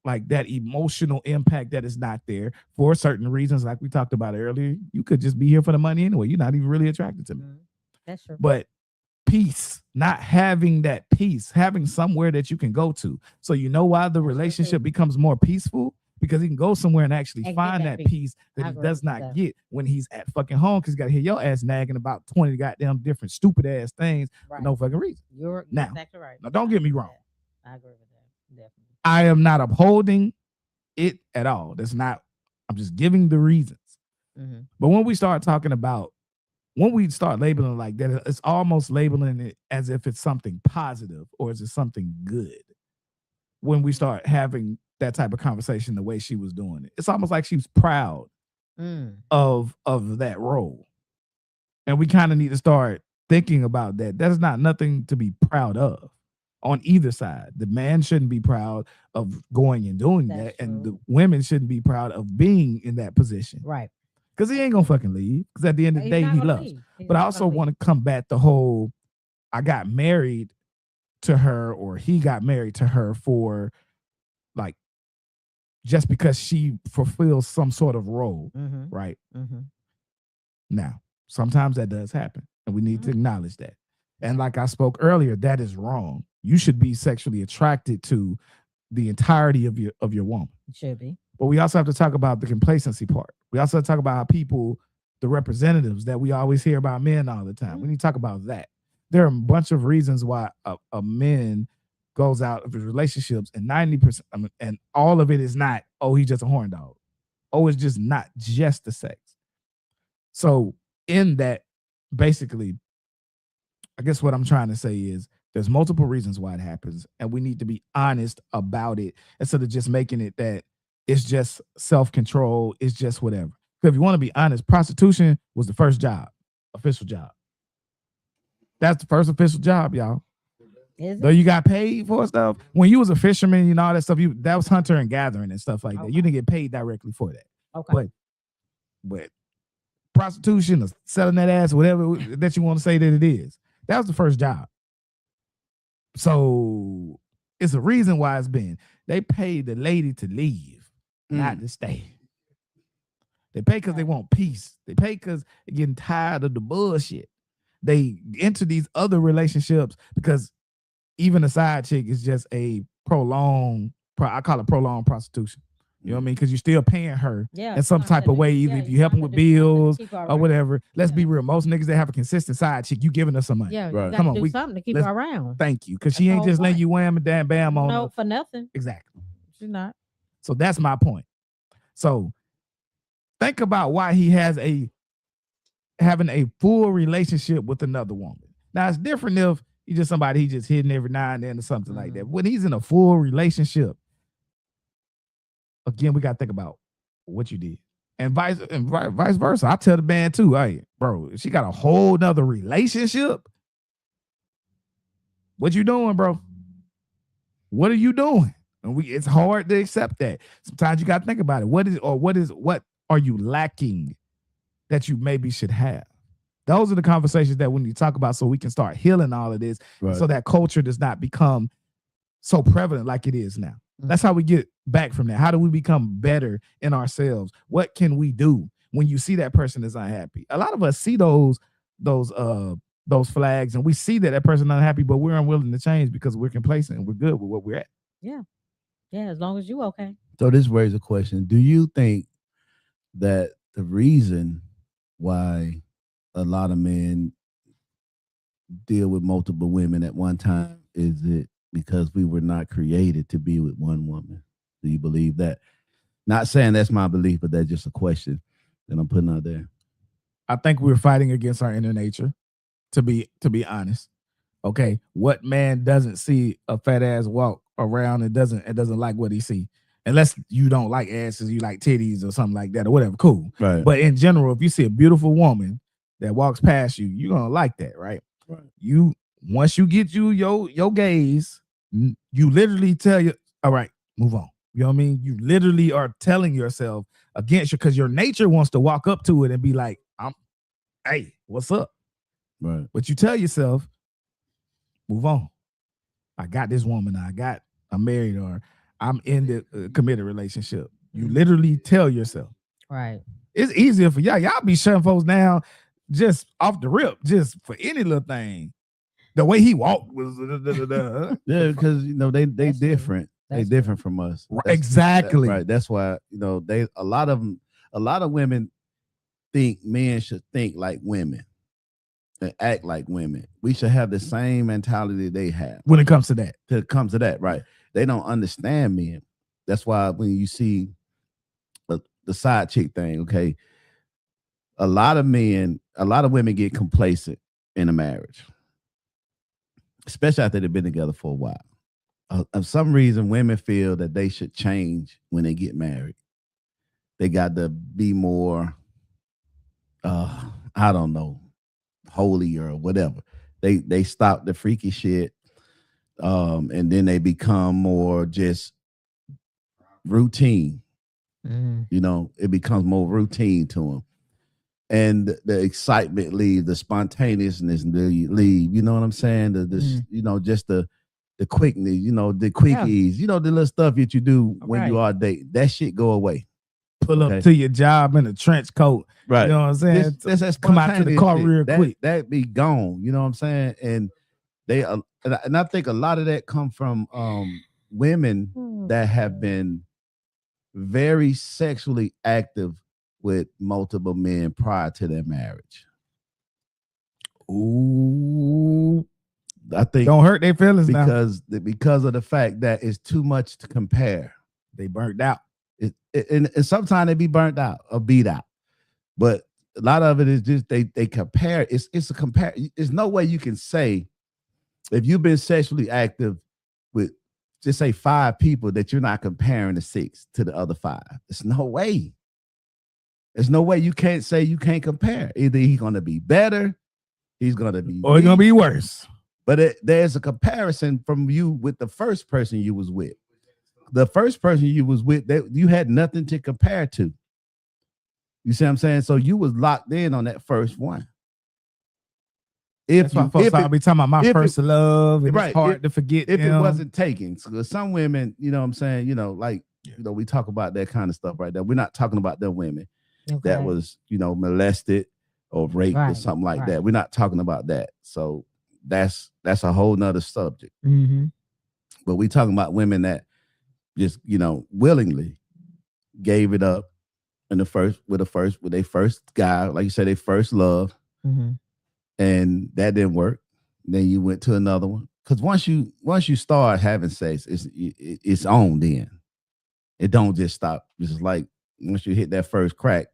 like that emotional impact that is not there for certain reasons, like we talked about earlier. You could just be here for the money anyway. You're not even really attracted to me. That's true. But peace not having that peace, having somewhere that you can go to. So you know why the relationship becomes more peaceful? Because he can go somewhere and actually And get find that that peace that I he agree does with not that. get when he's at fucking home, because he got to hear your ass nagging about 20 goddamn different stupid ass things for Right. no fucking reason. You're Now, exactly right. Now, don't get me wrong. I agree with that. Definitely. I am not upholding it at all. That's not, I'm just giving the reasons. Mm-hmm. But when we start talking about, when we start labeling like that, it's almost labeling it as if it's something positive or is it something good. When we start having that type of conversation, the way she was doing it, it's almost like she was proud of that role. And we kind of need to start thinking about that. That is not nothing to be proud of on either side. The man shouldn't be proud of going and doing That's that, and true. the women shouldn't be proud of being in that position. Right. Because he ain't gonna fucking leave. Because at the end of the day, he loves. But I also want to combat the whole, I got married to her or he got married to her for like, just because she fulfills some sort of role, right? Now, sometimes that does happen and we need to acknowledge that. And like I spoke earlier, that is wrong. You should be sexually attracted to the entirety of your woman. It should be. But we also have to talk about the complacency part. We also have to talk about how people, the representatives that we always hear about men all the time. We need to talk about that. There are a bunch of reasons why a man goes out of his relationships, and 90%, and all of it is not, oh, he's just a horn dog. Oh, it's just not just the sex. So in that, basically, I guess what I'm trying to say is there's multiple reasons why it happens, and we need to be honest about it instead of just making it that it's just self-control, it's just whatever. Because if you want to be honest, prostitution was the first job, official job. That's the first official job, y'all. Though you got paid for stuff. When you was a fisherman, you know, all that stuff, that was hunter and gathering and stuff like that. You didn't get paid directly for that. Okay. But prostitution or selling that ass, whatever that you want to say that it is, that was the first job. So it's a reason why it's been. They paid the lady to leave, not to stay. They pay because they want peace. They pay because they're getting tired of the bullshit. They enter these other relationships because even a side chick is just a prolonged, I call it prolonged prostitution. You know what I mean? Because you're still paying her in some type of way, either if you help them with bills or whatever. Let's be real. Most niggas that have a consistent side chick, you giving her some money. Yeah, Right. you Come gotta on, do something to keep her around. Thank you. Because she ain't just letting you wham and damn bam on No, her. for nothing. Exactly. She's not. So that's my point. So think about why he has having a full relationship with another woman. Now it's different if he's just somebody he just hitting every now and then or something like that. When he's in a full relationship, again, we got to think about what you did. And vice versa. I tell the band too, hey, bro, if she got a whole nother relationship, what you doing, bro? What are you doing? And it's hard to accept that. Sometimes you got to think about it. What are you lacking that you maybe should have? Those are the conversations that we need to talk about so we can start healing all of this, so that culture does not become so prevalent like it is now. That's how we get back from that. How do we become better in ourselves? What can we do when you see that person is unhappy? A lot of us see those flags and we see that person unhappy, but we're unwilling to change because we're complacent and we're good with what we're at. Yeah. Yeah, as long as you okay. So this raises a question. Do you think that the reason why a lot of men deal with multiple women at one time is it because we were not created to be with one woman? Do you believe that? Not saying that's my belief, but that's just a question that I'm putting out there. I think we're fighting against our inner nature, to be honest. Okay, what man doesn't see a fat ass walk around and doesn't like what he see? Unless you don't like asses, you like titties or something like that or whatever, cool. Right. But in general, if you see a beautiful woman that walks past you, you're gonna like that, right? You once you get your gaze, you literally tell you, all right, move on. You know what I mean? You literally are telling yourself against you because your nature wants to walk up to it and be like, hey, what's up? Right. But you tell yourself, move on. I got this woman. I'm married or I'm in the committed relationship. You literally tell yourself. Right. It's easier for y'all. Y'all be shutting folks down just off the rip, just for any little thing. The way he walked was Yeah, because they That's true. different. They That's different from us. Right, That's- exactly. Right. That's why a lot of women think men should think like women and act like women. We should have the same mentality they have. when it comes to that. It comes to that, right? They don't understand men. That's why when you see the side chick thing, okay, a lot of women get complacent in a marriage, especially after they've been together for a while. Of some reason, women feel that they should change when they get married. They got to be more, I don't know, holy or whatever. They stop the freaky shit, and then they become more just routine. It becomes more routine to them, and the excitement leaves, the spontaneousness leave. You know what I'm saying? Just the quickness, the quickies, the little stuff that you do when you are dating. That shit go away. Pull up to your job in a trench coat. Right. You know what I'm saying? That's come out to the car shit. real quick. That be gone. You know what I'm saying? And and I think a lot of that come from women that have been very sexually active with multiple men prior to their marriage. Ooh. I think Don't hurt their feelings now. because of the fact that it's too much to compare. They burnt out. And sometimes they be burnt out or beat out, but a lot of it is just they compare. It's a compare. There's no way you can say if you've been sexually active with just say 5 people that you're not comparing the 6 to the other 5. There's no way. There's no way you can't say you can't compare. Either he's gonna be better, he's gonna be, or he's gonna be worse. But there's a comparison from you with the first person you was with. The first person you was with, that you had nothing to compare to. You see what I'm saying? So you was locked in on that first one. That's why folks I'll be talking about my first love, and it's hard to forget if them. it wasn't taken. So some women, you know what I'm saying, we talk about that kind of stuff right there. We're not talking about them women that was, molested or raped or something like that. We're not talking about that. So that's a whole nother subject. But we talking about women that just, willingly gave it up with their first guy, like you said, their first love. And that didn't work. Then you went to another one. Because once you start having sex, it's on then. It don't just stop. It's just like once you hit that first crack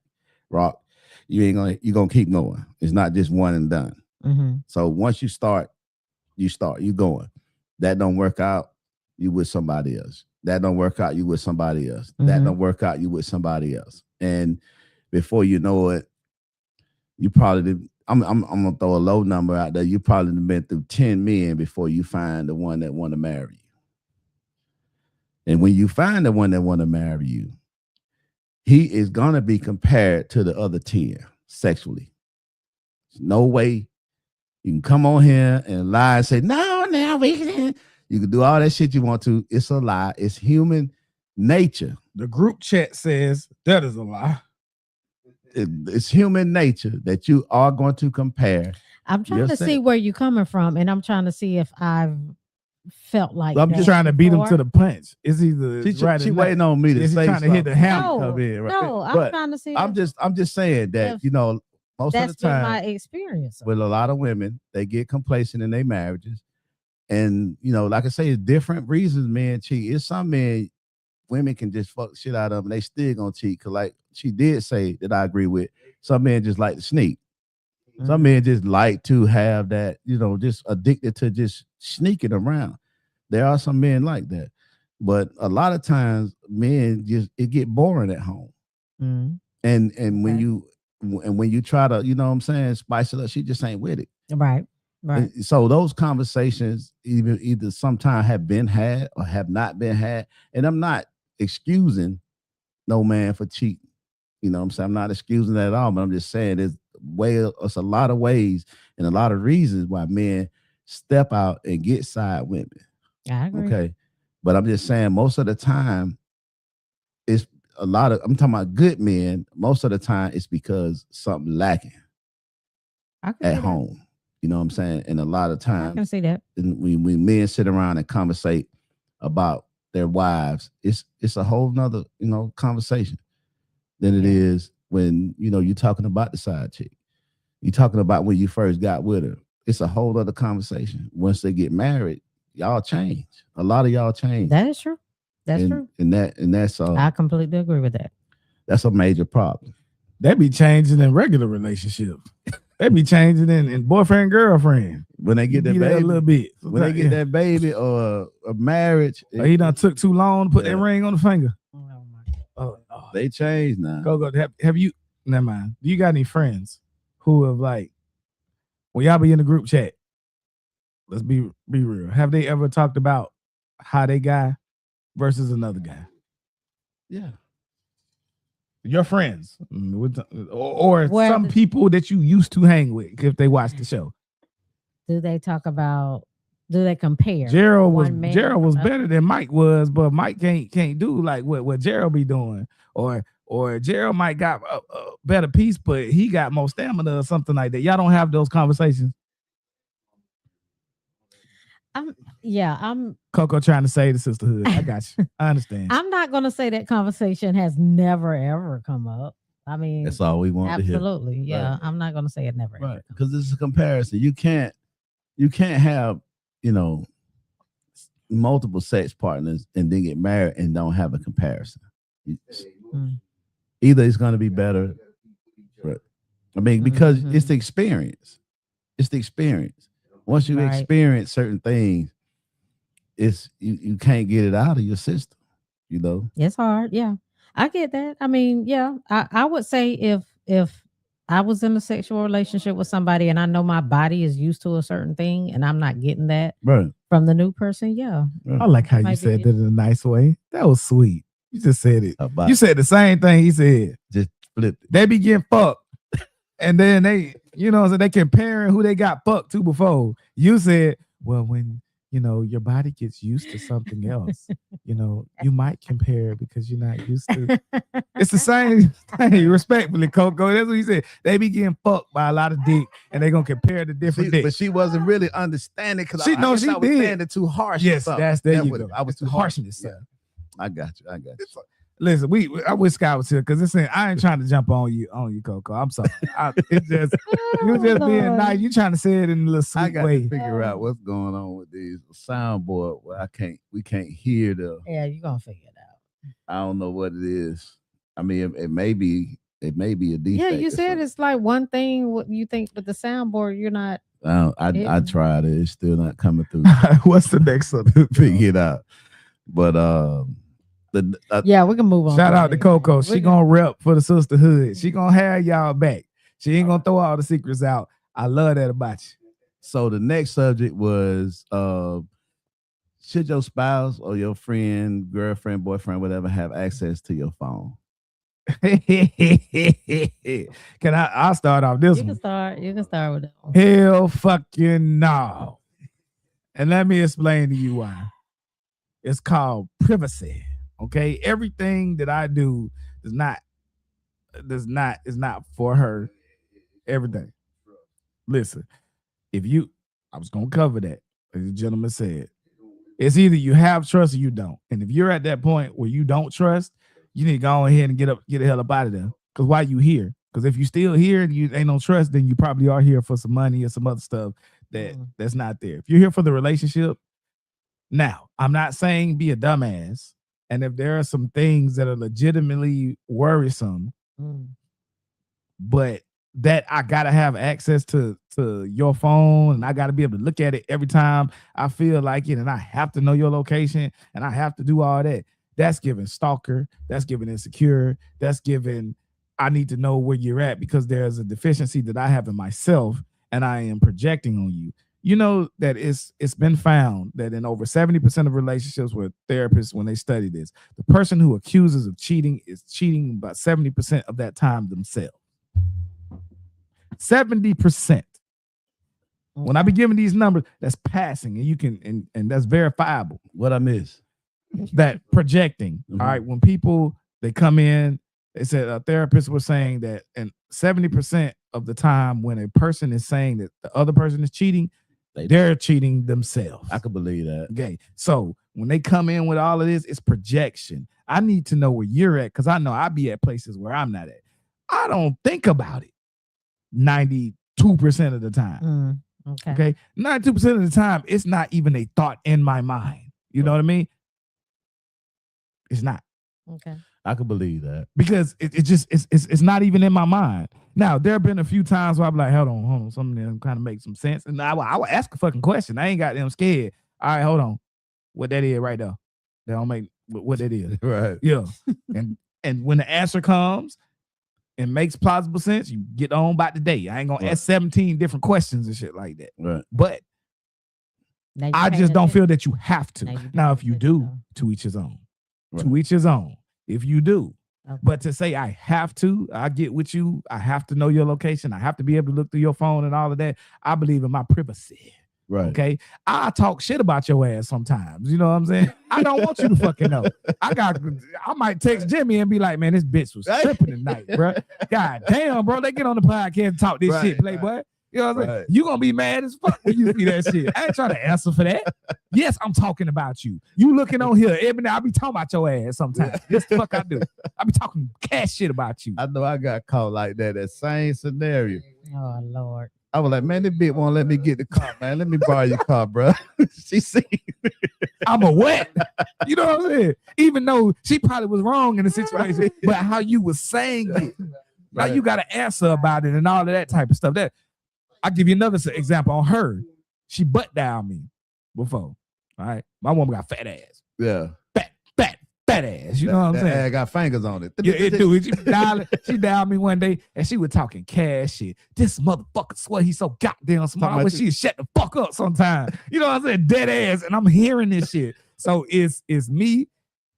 rock, you're gonna keep going. It's not just one and done. So once you start, you going. That don't work out, you with somebody else. That don't work out, you with somebody else. That don't work out, you with somebody else. And before you know it, you probably I'm gonna throw a low number out there. You probably been through 10 men before you find the one that want to marry you. And when you find the one that want to marry you, he is gonna be compared to the other 10 sexually. There's no way you can come on here and lie and say, no, now we can. You can do all that shit you want to. It's a lie. It's human nature. The group chat says that is a lie. It's human nature that you are going to compare. I'm trying to see where you're coming from, and I'm trying to see if I've felt like I'm just trying to beat him to the punch. It's either she waiting on me to say trying to hit the hammer. No, I'm trying to see. I'm just saying that most of the time, my experience with a lot of women, they get complacent in their marriages, and like I say, it's different reasons men cheat. It's some men, women can just fuck shit out of them, and they still gonna cheat. Cause like she did say that I agree with. Some men just like to sneak. Some men just like to have that, just addicted to just sneaking around. There are some men like that, but a lot of times men it get boring at home. And when you try to, spice it up, she just ain't with it. Right. And so those conversations either sometimes have been had or have not been had. And I'm not excusing no man for cheating. I'm saying? I'm not excusing that at all, but I'm just saying it's a lot of ways and a lot of reasons why men step out and get side women. I agree. Okay. But I'm just saying most of the time it's I'm talking about good men. Most of the time it's because something lacking at home. You know what I'm saying? And a lot of I times, can see that. when men sit around and conversate about their wives, it's a whole nother, conversation than it is when, you're talking about the side chick. You're talking about when you first got with her. It's a whole other conversation. Once they get married, y'all change. A lot of y'all change. That is true. That's true. And that's I completely agree with that. That's a major problem. They be changing in regular relationships. They be changing in boyfriend, girlfriend. When they get that baby, a little bit. when they get that baby or a marriage, Or he done took too long to put that ring on the finger. Oh, they change now. Go. Have you? Never mind. Do you got any friends who have when y'all be in the group chat? Let's be real. Have they ever talked about how they guy versus another guy? Yeah. Your friends, or some people that you used to hang with if they watch the show. Do they talk about? Do they compare? Gerald was better than Mike was, but Mike can't do like what Gerald be doing, or Gerald might got a better piece, but he got more stamina or something like that. Y'all don't have those conversations. I'm Coco trying to save the sisterhood. I got you. I understand. I'm not going to say that conversation has never ever come up. I mean, that's all we want to hear. Absolutely, yeah. Right. I'm not going to say it never. Right, because this is a comparison. You can't have multiple sex partners and then get married and don't have a comparison. Either it's going to be better. Right. I mean, because it's the experience. It's the experience. Once you experience certain things, it's you can't get it out of your system. It's hard. Yeah, I get that. I mean, yeah, I would say if I was in a sexual relationship with somebody and I know my body is used to a certain thing and I'm not getting that from the new person, I like how you said that in a nice way. That was sweet. You just said it. You said the same thing he said. Just flipped it. They be getting fucked. And then they, so they comparing who they got fucked to before. You said, well, when, your body gets used to something else, you might compare because you're not used to. It's the same thing, respectfully, Coco. That's what he said. They be getting fucked by a lot of dick and they're going to compare the different dick. But she wasn't really understanding because she was did. standing too harsh. Yes, there you go. I was too harshness. Yeah. I got you. Listen, I wish Scott was here because I ain't trying to jump on you, Coco. I'm sorry. It's just you just being nice. You trying to say it in a little sweet way. I got to figure out what's going on with these soundboard where we can't hear the. Yeah, you're gonna figure it out. I don't know what it is. I mean, it may be a defect. Yeah, you said it's like one thing. What you think with the soundboard, you're not. I tried it. It's still not coming through. What's the next one? Figure it out. But yeah, we can move on. Shout out to Coco. She gonna rep for the sisterhood. She gonna have y'all back. She ain't gonna throw all the secrets out. I love that about you. So the next subject was should your spouse or your friend, girlfriend, boyfriend, whatever, have access to your phone? Can I'll start off this one. You can start with that one. Hell fucking no. And let me explain to you why. It's called privacy. Okay, everything that I do is not for her. Everything. Listen, I was gonna cover that, as the gentleman said. It's either you have trust or you don't. And if you're at that point where you don't trust, you need to go ahead and get the hell up out of there. Because why you here? Because if you still here and you ain't no trust, then you probably are here for some money or some other stuff that's not there. If you're here for the relationship, now I'm not saying be a dumbass. And if there are some things that are legitimately worrisome, but that I gotta have access to your phone and I gotta be able to look at it every time I feel like it, and I have to know your location and I have to do all that. That's giving stalker. That's giving insecure. That's giving I need to know where you're at because there's a deficiency that I have in myself and I am projecting on you. You know that it's been found that in over 70% of relationships with therapists, when they study this, the person who accuses of cheating is cheating about 70% of that time themselves. 70%. When I be giving these numbers, that's passing, and you can and that's verifiable. What I miss? That projecting. All right, when people they come in, they said a therapist was saying that, and 70% of the time when a person is saying that the other person is cheating, they're cheating themselves. I could believe that. Okay. So when they come in with all of this, it's projection. I need to know where you're at because I know I be at places where I'm not at. I don't think about it 92% of the time. Okay. 92% of the time, it's not even a thought in my mind. You know what I mean? It's not. Okay. I could believe that. Because it's not even in my mind. Now, there have been a few times where I'm like, hold on, some of them kind of make some sense. And I will ask a fucking question. I ain't got them scared. All right, hold on. What that is right there. They don't make what that is. Right. Yeah. and when the answer comes and makes plausible sense, you get on about the day. I ain't gonna ask 17 different questions and shit like that. Right. But I just don't feel that you have to. Now if you do, to each his own. Right. To each his own. If you do. Okay. But to say I have to, I get with you, I have to know your location, I have to be able to look through your phone and all of that. I believe in my privacy. Right. Okay. I talk shit about your ass sometimes. You know what I'm saying? I don't want you to fucking know. I might text Jimmy and be like, man, this bitch was tripping tonight, bro. God damn, bro. They get on the podcast and talk this shit, Playboy. You know what I'm saying? You gonna be mad as fuck when you see that shit. I ain't trying to answer for that. Yes, I'm talking about you. You looking on here, every night I be talking about your ass sometimes. This the fuck I do. I be talking cash shit about you. I know I got caught like that same scenario. Oh Lord. I was like, man, this bitch won't let me get the car, man. Let me borrow your car, bro. She see I'm a wet. You know what I'm saying? Even though she probably was wrong in the situation, but how you was saying it. Now you got to answer about it and all of that type of stuff. That I'll give you another example on her. She butt down me before. All right. My woman got fat ass. Yeah. Fat ass. You know what I'm saying? Ass got fingers on it. Yeah, it do. She dialed me one day and she was talking cash shit. This motherfucker swear he's so goddamn smart. I wish she'd shut the fuck up sometime. You know what I'm saying? Dead ass. And I'm hearing this shit. So it's me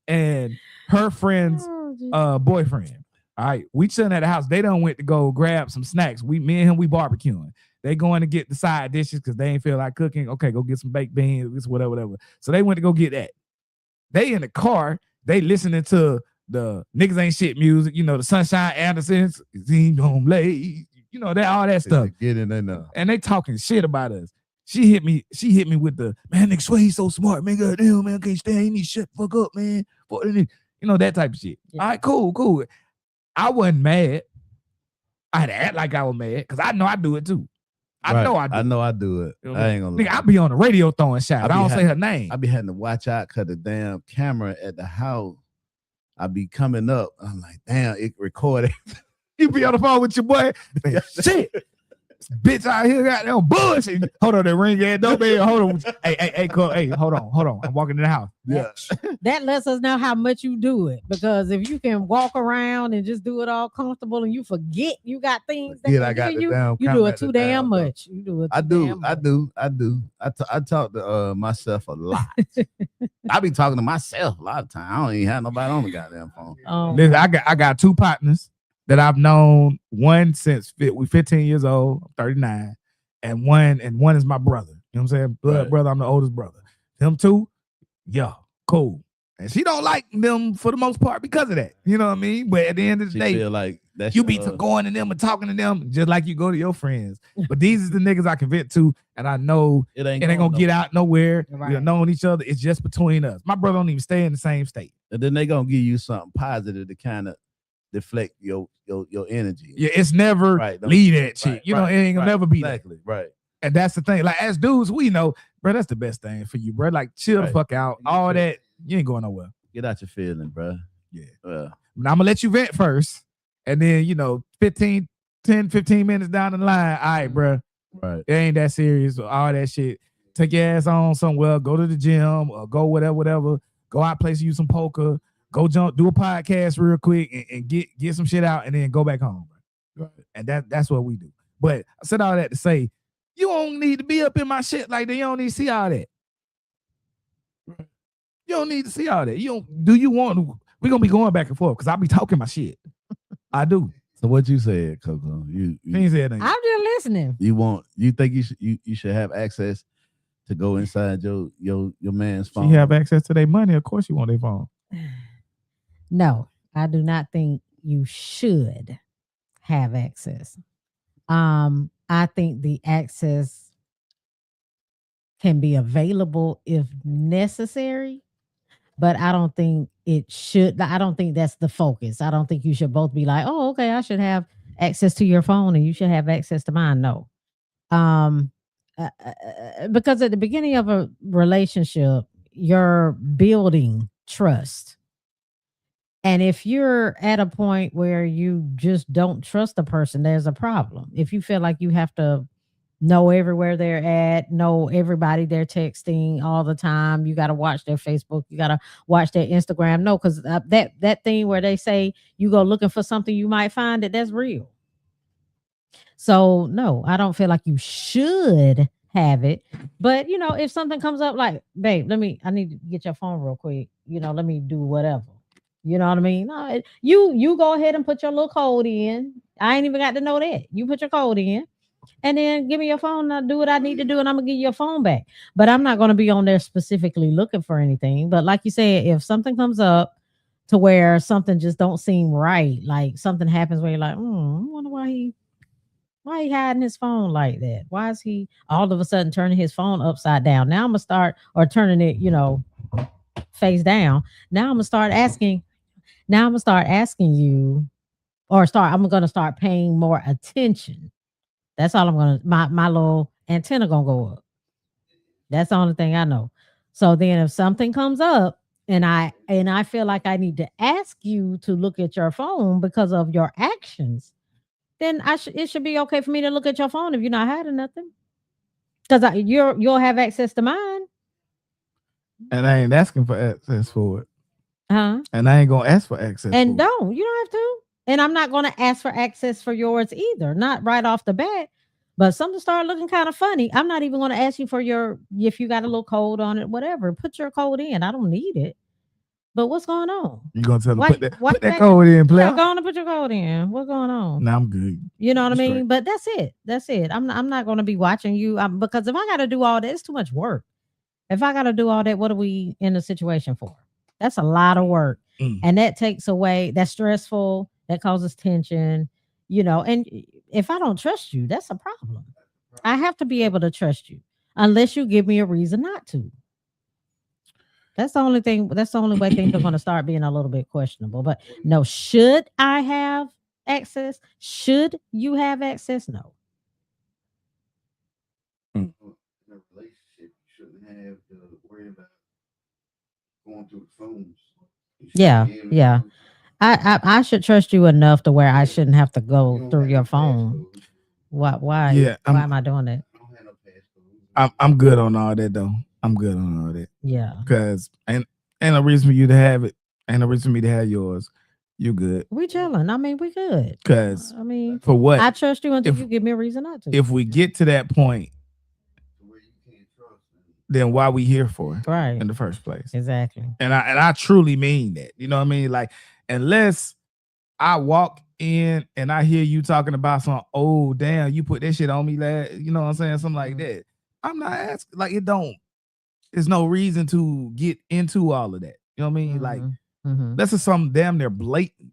and her friend's boyfriend. All right. We chilling at the house. They done went to go grab some snacks. Me and him, we barbecuing. They going to get the side dishes because they ain't feel like cooking. Okay, go get some baked beans, whatever. So they went to go get that. They in the car, they listening to the niggas ain't shit music, you know, the Sunshine Andersons, you know, that all that stuff. Get in there now. And they talking shit about us. She hit me with the, man, nigga swear he's so smart, man. Goddamn, man, can't stand. He need to shut the fuck up, man. You know, that type of shit. Yeah. All right, cool. I wasn't mad. I had to act like I was mad because I know I do it too. I know I do it. You know, I ain't gonna lie. I be on the radio throwing shots. I don't say her name. I be having to watch out because the damn camera at the house, I be coming up. I'm like, damn, it recorded. You be on the phone with your boy. Man, shit. Bitch out here got no bullshit. Hold on, that ring ass doorbell. Hold on. Hey, hold on. I'm walking in the house. Yeah. That lets us know how much you do it. Because if you can walk around and just do it all comfortable and you forget you got things that you do it too damn much. You do it. I do. I talk to myself a lot. I be talking to myself a lot of time. I don't even have nobody on the goddamn phone. Listen, I got two partners that I've known, one since we 15 years old, I'm 39, and one is my brother. You know what I'm saying? Blood brother, I'm the oldest brother. Them two, yeah, cool. And she don't like them for the most part because of that. You know what I mean? But at the end of the day, feel like that's you be going to them and talking to them just like you go to your friends. But these is the niggas I can vent to, and I know it ain't gonna get out nowhere. Right. We've known each other. It's just between us. My brother don't even stay in the same state. And then they gonna give you something positive to kind of deflect your energy. Yeah, it's never lead that shit. You know, it ain't gonna never be exactly that. Right. And that's the thing. Like as dudes, we know, bro, that's the best thing for you, bro. Like chill the fuck out. All that, you ain't going nowhere. Get out your feeling, bro. Yeah. Now I'm gonna let you vent first, and then 10, 15 minutes down the line, all right, bro. Right. It ain't that serious. All that shit. Take your ass on somewhere. Go to the gym or go whatever. Go out, play you some poker. Go do a podcast real quick and get some shit out and then go back home. Right. And that's what we do. But I said all that to say, you don't need to be up in my shit like that. You don't need to see all that. Right. You don't need to see all that. We're gonna be going back and forth because I be talking my shit. I do. So what you said, Coco? You said anything. I'm just listening. You think you should have access to go inside your man's phone? She have access to their money. Of course you want their phone. No, I do not think you should have access. I think the access can be available if necessary, but I don't think it should. I don't think that's the focus. I don't think you should both be like, oh, okay, I should have access to your phone and you should have access to mine. No. Um, because at the beginning of a relationship, you're building trust. And if you're at a point where you just don't trust the person, there's a problem. If you feel like you have to know everywhere they're at, know everybody they're texting all the time, you got to watch their Facebook, you got to watch their Instagram. No, because that thing where they say you go looking for something, you might find it. That's real. So no, I don't feel like you should have it. But if something comes up like, babe, I need to get your phone real quick. Let me do whatever. You know what I mean? No, you go ahead and put your little code in. I ain't even got to know that. You put your code in and then give me your phone and I'll do what I need to do and I'm gonna give you your phone back. But I'm not gonna be on there specifically looking for anything. But like you said, if something comes up to where something just don't seem right, like something happens where you're like, I wonder why he hiding his phone like that? Why is he all of a sudden turning his phone upside down? Now I'm gonna start, or turning it, face down. Now I'm gonna start asking you, I'm gonna start paying more attention. That's all I'm gonna, my little antenna gonna go up. That's the only thing I know. So then if something comes up and I feel like I need to ask you to look at your phone because of your actions, then it should be okay for me to look at your phone if you're not hiding nothing. Because you'll have access to mine. And I ain't asking for access for it. Huh? And I ain't gonna ask for access. And you don't have to. And I'm not gonna ask for access for yours either. Not right off the bat. But something started looking kind of funny. I'm not even gonna ask you for if you got a little code on it, whatever. Put your code in. I don't need it. But what's going on? You gonna tell them put that code in, player? Yeah, go on and put your code in. What's going on? No, I'm good. You know what I mean? But that's it. That's it. I'm not going to be watching you because if I got to do all that, it's too much work. If I got to do all that, what are we in the situation for? That's a lot of work, and that takes away. That's stressful. That causes tension. And if I don't trust you, that's a problem. I have to be able to trust you, unless you give me a reason not to. That's the only thing. That's the only way things are going to start being a little bit questionable. But no, should I have access? Should you have access? No. In a relationship, you shouldn't have to worry about going through the phones. Yeah. I should trust you enough to where I shouldn't have to go through your phone. Why? Yeah. Why am I doing that? I'm good on all that though. I'm good on all that. Yeah. Because ain't no reason for you to have it. Ain't no reason for me to have yours. You good. We chilling. I mean, we good. Because for what? I trust you until you give me a reason not to. If we get to that point, then why we here for it? Right. In the first place. Exactly. And I truly mean that. You know what I mean? Like, unless I walk in and I hear you talking about some, oh damn, you put that shit on me, lad. You know what I'm saying? Something like that. I'm not asking, like, there's no reason to get into all of that. You know what I mean? Like, that's just something damn near blatant.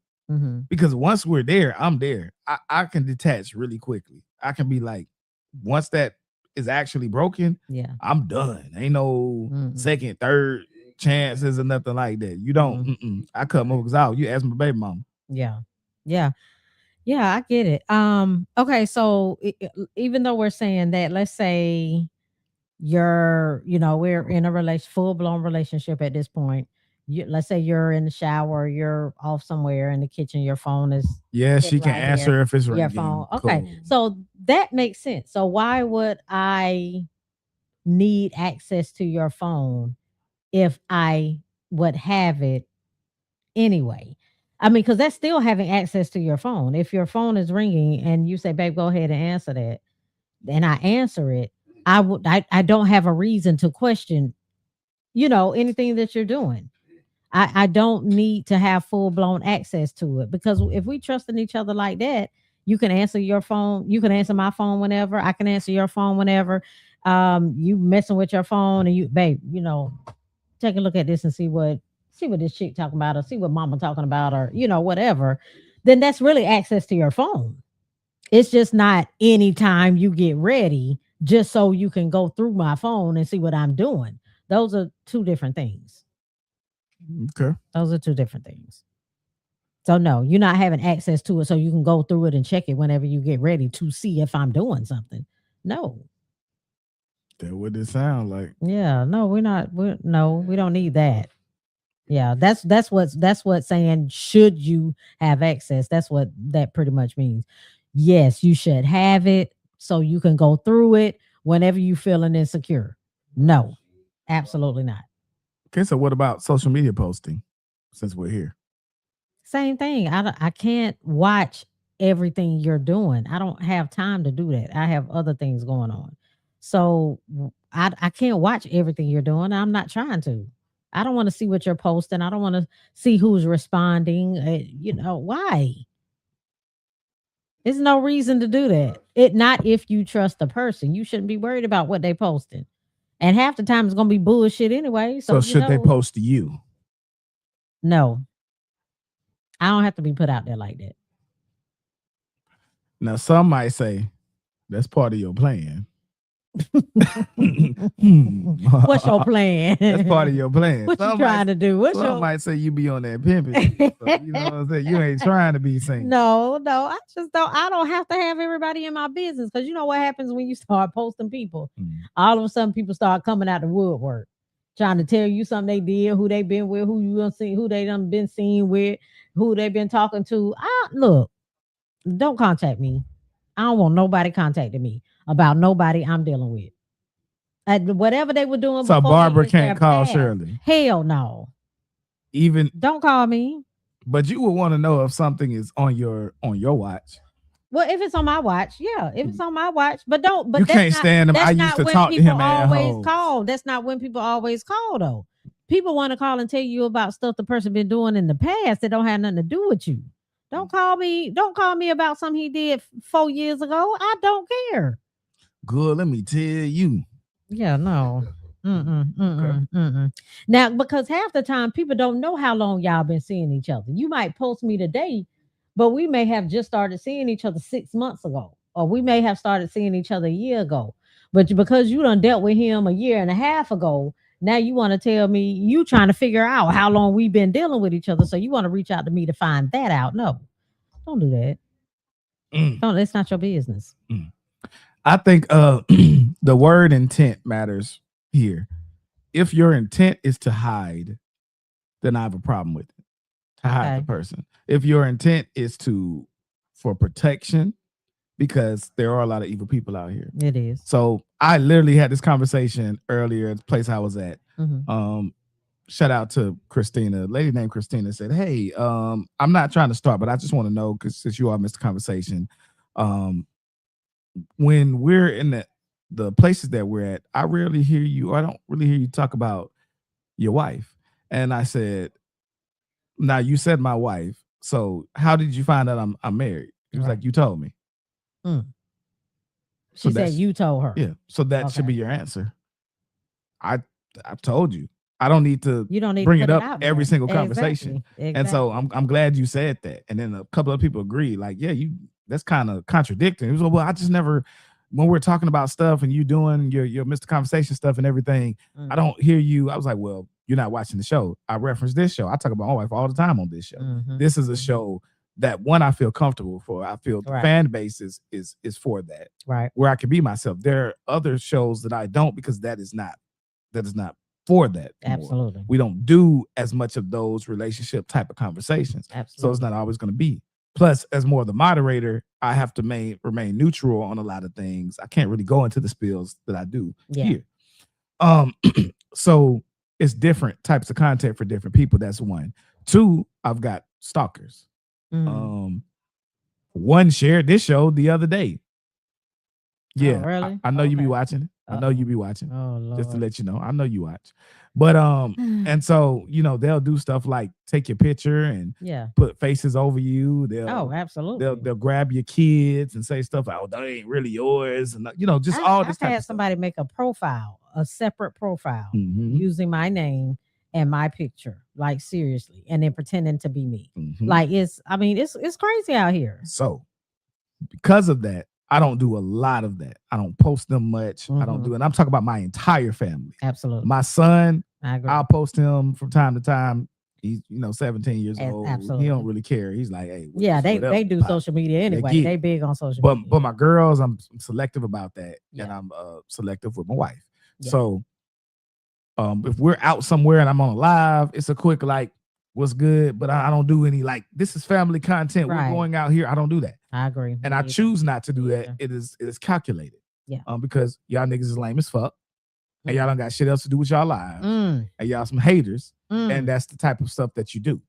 Because once we're there, I'm there. I can detach really quickly. I can be like, once that is actually broken, I'm done. Ain't no second, third chances or nothing like that. You don't. I cut moves out. You ask my baby mama. Yeah, I get it. Okay, so even though we're saying that, let's say we're in a full-blown relationship at this point. Let's say you're in the shower, you're off somewhere in the kitchen, your phone is she can answer if it's ringing. Your phone. Okay. Cool. So that makes sense. So why would I need access to your phone if I would have it anyway? I mean, because that's still having access to your phone. If your phone is ringing and you say, babe, go ahead and answer that, and I answer it, I don't have a reason to question, anything that you're doing. I don't need to have full-blown access to it, because if we trust in each other like that, you can answer your phone. You can answer my phone whenever. I can answer your phone whenever. You messing with your phone and you, babe, take a look at this and see what this chick talking about, or see what mama talking about, or, whatever. Then that's really access to your phone. It's just not anytime you get ready, just so you can go through my phone and see what I'm doing. Those are two different things. Okay. Those are two different things. So no, you're not having access to it so you can go through it and check it whenever you get ready to see if I'm doing something. No. That's what it sounds like. Yeah, no, we don't need that. Yeah, that's what saying should you have access. That's what that pretty much means. Yes, you should have it so you can go through it whenever you feeling insecure. No, absolutely not. Okay, so what about social media posting? Since we're here, Same thing. I can't watch everything you're doing. I don't have time to do that. I have other things going on. So I can't watch everything you're doing. I'm not trying to. I don't want to see what you're posting. I don't want to see who's responding. Why? There's no reason to do that. Not if you trust the person. You shouldn't be worried about what they posting. And half the time it's gonna be bullshit anyway. so should they post to you? No. I don't have to be put out there like that. Now, some might say that's part of your plan. What's your plan? That's part of your plan. What you trying to do? Some might say you be on that pimping. So, you know what I'm saying? You ain't trying to be seen. No, I just don't. I don't have to have everybody in my business because you know what happens when you start posting people. All of a sudden, people start coming out the woodwork, trying to tell you something they did, who they been with, who you gonna see, who they done been seen with, who they been talking to. Look, don't contact me. I don't want nobody contacting me about nobody I'm dealing with. Whatever they were doing. So before Barbara is their can't call past. Shirley. Hell no. Even Don't call me. But you would want to know if something is on your watch. Well, if it's on my watch, yeah. If it's on my watch, but don't. But You that's can't stand them. I used to talk to him at always home. call. That's not when people always call though. People want to call and tell you about stuff the person been doing in the past that don't have nothing to do with you. Don't call me. Don't call me about something he did 4 years ago. I don't care. Good. Let me tell you. Yeah, no. Now, because half the time people don't know how long y'all been seeing each other. You might post me today, but we may have just started seeing each other 6 months ago, or we may have started seeing each other a year ago. But because you done dealt with him a year and a half ago, now you want to tell me you trying to figure out how long we've been dealing with each other. So you want to reach out to me to find that out. No, don't do that. Don't. It's not your business. I think the word intent matters here. If your intent is to hide, then I have a problem with it. To hide the person. If your intent is for protection, because there are a lot of evil people out here. It is. So I literally had this conversation earlier at the place I was at. Shout out to Christina. A lady named Christina said, "Hey, I'm not trying to start, but I just want to know, because since you all missed the conversation, when we're in the places that we're at, I rarely hear you. I don't really hear you talk about your wife." And I said, "Now you said my wife. So how did you find out I'm married?" He was like, "You told me." She said you told her. Yeah. So that should be your answer. I told you. I don't need to You don't need bring to it put up out every there. single conversation. Exactly. And so I'm glad you said that. And then a couple of people agreed, like, yeah, that's kind of contradicting. It was like, well, I just never, when we're talking about stuff and you doing your Mr. Conversation stuff and everything, I don't hear you. I was like, well, you're not watching the show. I reference this show. I talk about my wife all the time on this show. This is a show that I feel comfortable for. I feel the fan base is for that. Right. Where I can be myself. There are other shows that I don't, because that is not for that. Absolutely. Anymore. We don't do as much of those relationship type of conversations. Absolutely. So it's not always going to be. Plus, as more of the moderator, I have to remain neutral on a lot of things. I can't really go into the spills that I do here. So it's different types of content for different people. That's one. Two, I've got stalkers. One shared this show the other day. Yeah, really? I know you be watching it. I know you be watching. Oh, Lord. Just to let you know, I know you watch. But and so they'll do stuff like take your picture and put faces over you. Absolutely. They'll grab your kids and say stuff like, "Oh, that ain't really yours," and just all this. I've had somebody make a profile, a separate profile, using my name and my picture, like seriously, and then pretending to be me. Like it's crazy out here. So because of that, I don't do a lot of that. I don't post them much. I don't do, and I'm talking about my entire family. Absolutely. My son, I agree. I'll post him from time to time. He's 17 years old. Absolutely. He don't really care. He's like, hey, yeah, they do social media anyway. They big on social media. But my girls, I'm selective about that, Yeah. and I'm selective with my wife. Yeah. So, if we're out somewhere and I'm on a live, it's a quick like, what's good, but I don't do any like this is family content. Right. We're going out here. I don't do that. I agree. And I choose not to do that. It is calculated. Yeah. Because y'all niggas is lame as fuck. And y'all don't got shit else to do with y'all lives. Mm. And y'all some haters. Mm. And that's the type of stuff that you do.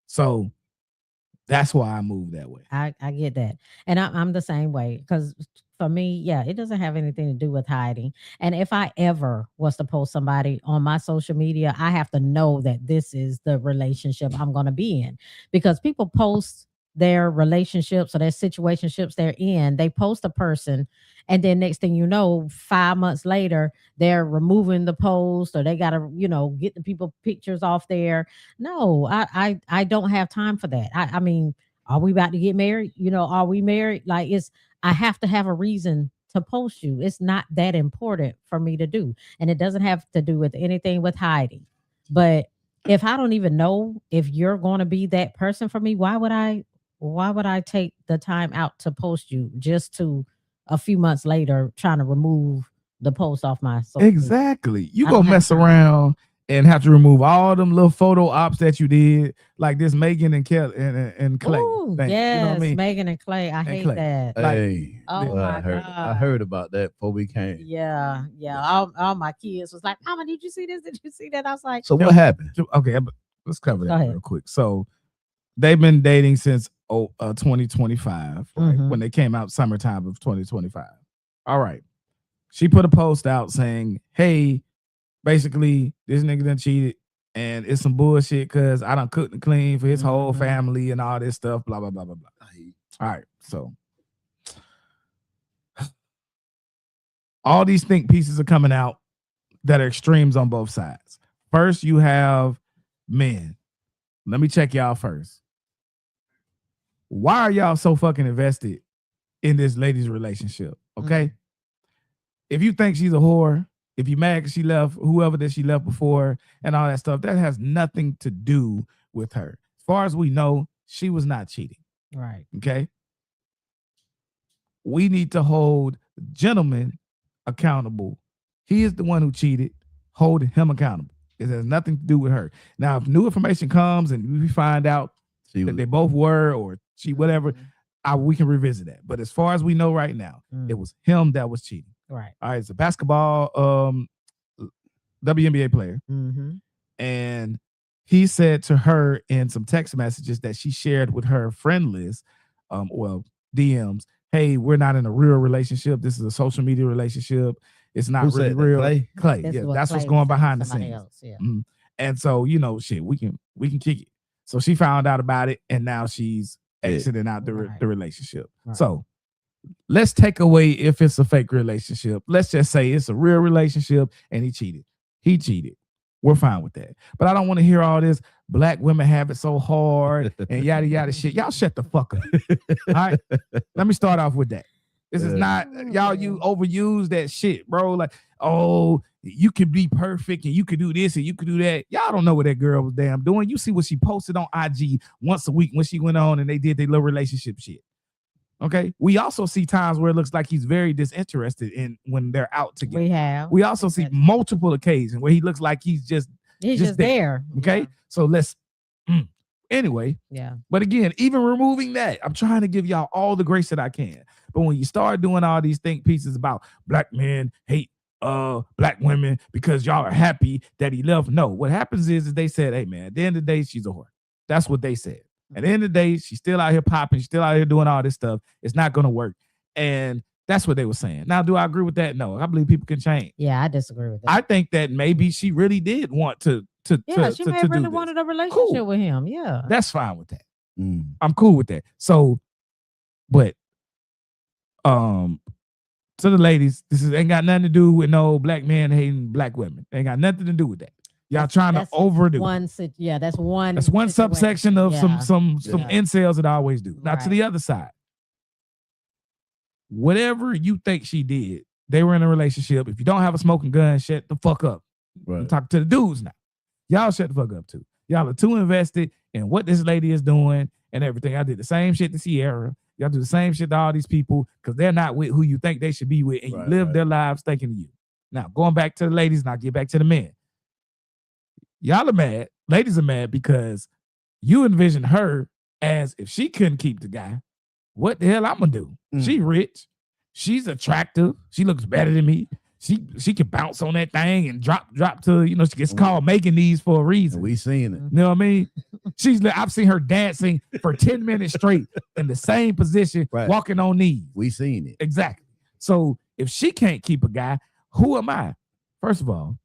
So that's why I move that way. I get that. And I'm the same way. Because for me, yeah, it doesn't have anything to do with hiding. And if I ever was to post somebody on my social media, I have to know that this is the relationship I'm going to be in. Because people post their relationships or their situationships they're in, they post a person, and then next thing you know, 5 months later, they're removing the post, or they gotta, get the people pictures off there. No, I don't have time for that. I mean, are we about to get married? Are we married? Like, I have to have a reason to post you. It's not that important for me to do, and it doesn't have to do with anything with hiding. But if I don't even know if you're going to be that person for me, why would I take the time out to post you just to a few months later trying to remove the post off my social Exactly. You I go don't have mess time. around and have to remove all them little photo ops that you did, like this Megan and Kelly and Clay. Ooh, thing. yes, You know what I mean? Megan and Clay. I hate Clay. that. Like, Hey, Oh well, my I God. heard about that before we came. Yeah. All my kids was like, Mama, did you see this? Did you see that? I was like, So what happened? Okay, let's cover Go that ahead. real quick. So they've been dating since 2025, right? Mhm. When they came out summertime of 2025. All right. She put a post out saying, hey, basically, this nigga done cheated and it's some bullshit because I done cooked and clean for his whole Mhm. family and all this stuff, blah, blah, blah, blah, blah. All right. So all these think pieces are coming out that are extremes on both sides. First, you have men. Let me check y'all first. Why are y'all so fucking invested in this lady's relationship? Okay. If you think she's a whore, if you mad because she left whoever that she left before and all that stuff, that has nothing to do with her. As far as we know, she was not cheating. right. Okay. We need to hold the gentleman accountable. He is the one who cheated. Hold him accountable. It has nothing to do with her. Now, if new information comes and we find out that they both were or she whatever, we can revisit that. But as far as we know right now, it was him that was cheating. Right. All right, it's a basketball WNBA player. Mm-hmm. And he said to her in some text messages that she shared with her friend list, DMs, hey, we're not in a real relationship. This is a social media relationship. It's not Who really said that, real. Clay? Yeah, that's what's going behind the scenes. Yeah. And so, shit, we can kick it. So she found out about it, and now she's exiting out the relationship. Right. So let's take away if it's a fake relationship. Let's just say it's a real relationship and he cheated. He cheated. We're fine with that. But I don't want to hear all this black women have it so hard and yada yada shit. Y'all shut the fuck up. All right. Let me start off with that. This is not y'all. You overuse that shit, bro. Like, oh, you can be perfect and you can do this and you can do that. Y'all don't know what that girl was damn doing. You see what she posted on IG once a week when she went on and they did their little relationship shit. Okay. We also see times where it looks like he's very disinterested in when they're out together. We also see multiple occasions where he looks like he's just there. Okay. Yeah. So let's anyway. Yeah. But again, even removing that, I'm trying to give y'all all the grace that I can. But when you start doing all these think pieces about black men hate black women because y'all are happy that he left. No, what happens is they said, hey man, at the end of the day, she's a whore. That's what they said. At the end of the day, she's still out here popping, she's still out here doing all this stuff. It's not gonna work. And that's what they were saying. Now, do I agree with that? No, I believe people can change. Yeah, I disagree with that. I think that maybe she really did want to she may have really wanted a relationship with him. Yeah. That's fine with that. I'm cool with that. So, but to the ladies, ain't got nothing to do with no black men hating black women. Ain't got nothing to do with that. Y'all trying to overdo one. That's one. That's one subsection of some incels that I always do. Now to the other side, whatever you think she did, they were in a relationship. If you don't have a smoking gun, shut the fuck up. I'm Right. talking to the dudes now. Y'all shut the fuck up too. Y'all are too invested in what this lady is doing and everything. I did the same shit to Sierra. Y'all do the same shit to all these people because they're not with who you think they should be with, and you Right, live right. their lives thinking of you. Now, going back to the ladies, and I'll get back to the men. Y'all are mad. Ladies are mad because you envision her as if she couldn't keep the guy. What the hell I'm gonna do? Mm. She rich. She's attractive. She looks better than me. She can bounce on that thing and drop to, she gets called making these for a reason. And we seen it. You know what I mean? I've seen her dancing for 10 minutes straight in the same position, Right. walking on knees. We seen it. Exactly. So if she can't keep a guy, who am I? First of all,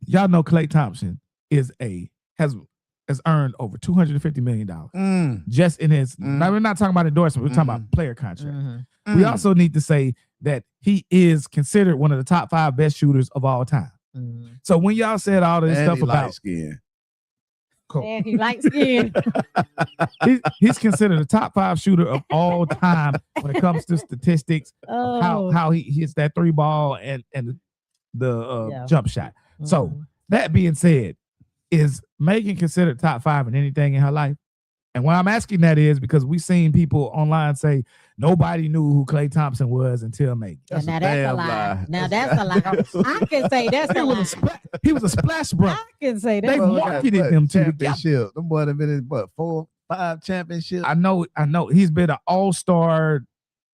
y'all know Klay Thompson has earned over $250 million Mm. just in his. Mm. Now we're not talking about endorsement. We're talking Mm. about player contract. Mhm. We Mm. also need to say that he is considered one of the top 5 best shooters of all time. Mhm. So when y'all said all this And stuff he about light skin. And he likes skin. he's considered a top 5 shooter of all time when it comes to statistics, Oh, how he hits that 3 ball and the Yeah. jump shot. So mhm. that being said, is Megan considered top 5 in anything in her life? And why I'm asking that is because we've seen people online say nobody knew who Klay Thompson was until Megan. That's now a that's a damn lie. lie. Now that's a lie. I can say that's a lie. He was a splash brother. I can say They that. Bro, marketed got, them two together. championship. Them boy have been in 4, 5 championships. I know. He's been an all-star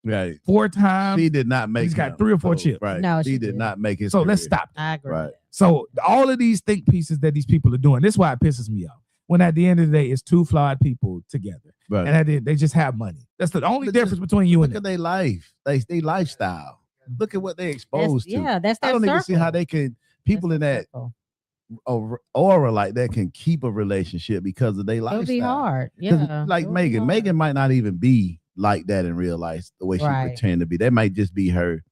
Right. 4 times. She did not make. He's got him. 3 or 4 So, chips. Right. No, she she did didn't. not make it. So let's stop. I agree. Right. So all of these think pieces that these people are doing, this is why it pisses me off. When at the end of the day, it's 2 flawed people together, Right. and at the end, they just have money. That's the only But difference between you and Look them. at their life. They lifestyle. Look at what they exposed to. Yeah, that's I their don't even see circle. how they can people That's in their that circle. aura like that can keep a relationship because of their It'll lifestyle. be hard. 'Cause Yeah. like it'll be Megan. hard. Megan might not even be like that in real life, the way she Right. pretend to be. That might just be her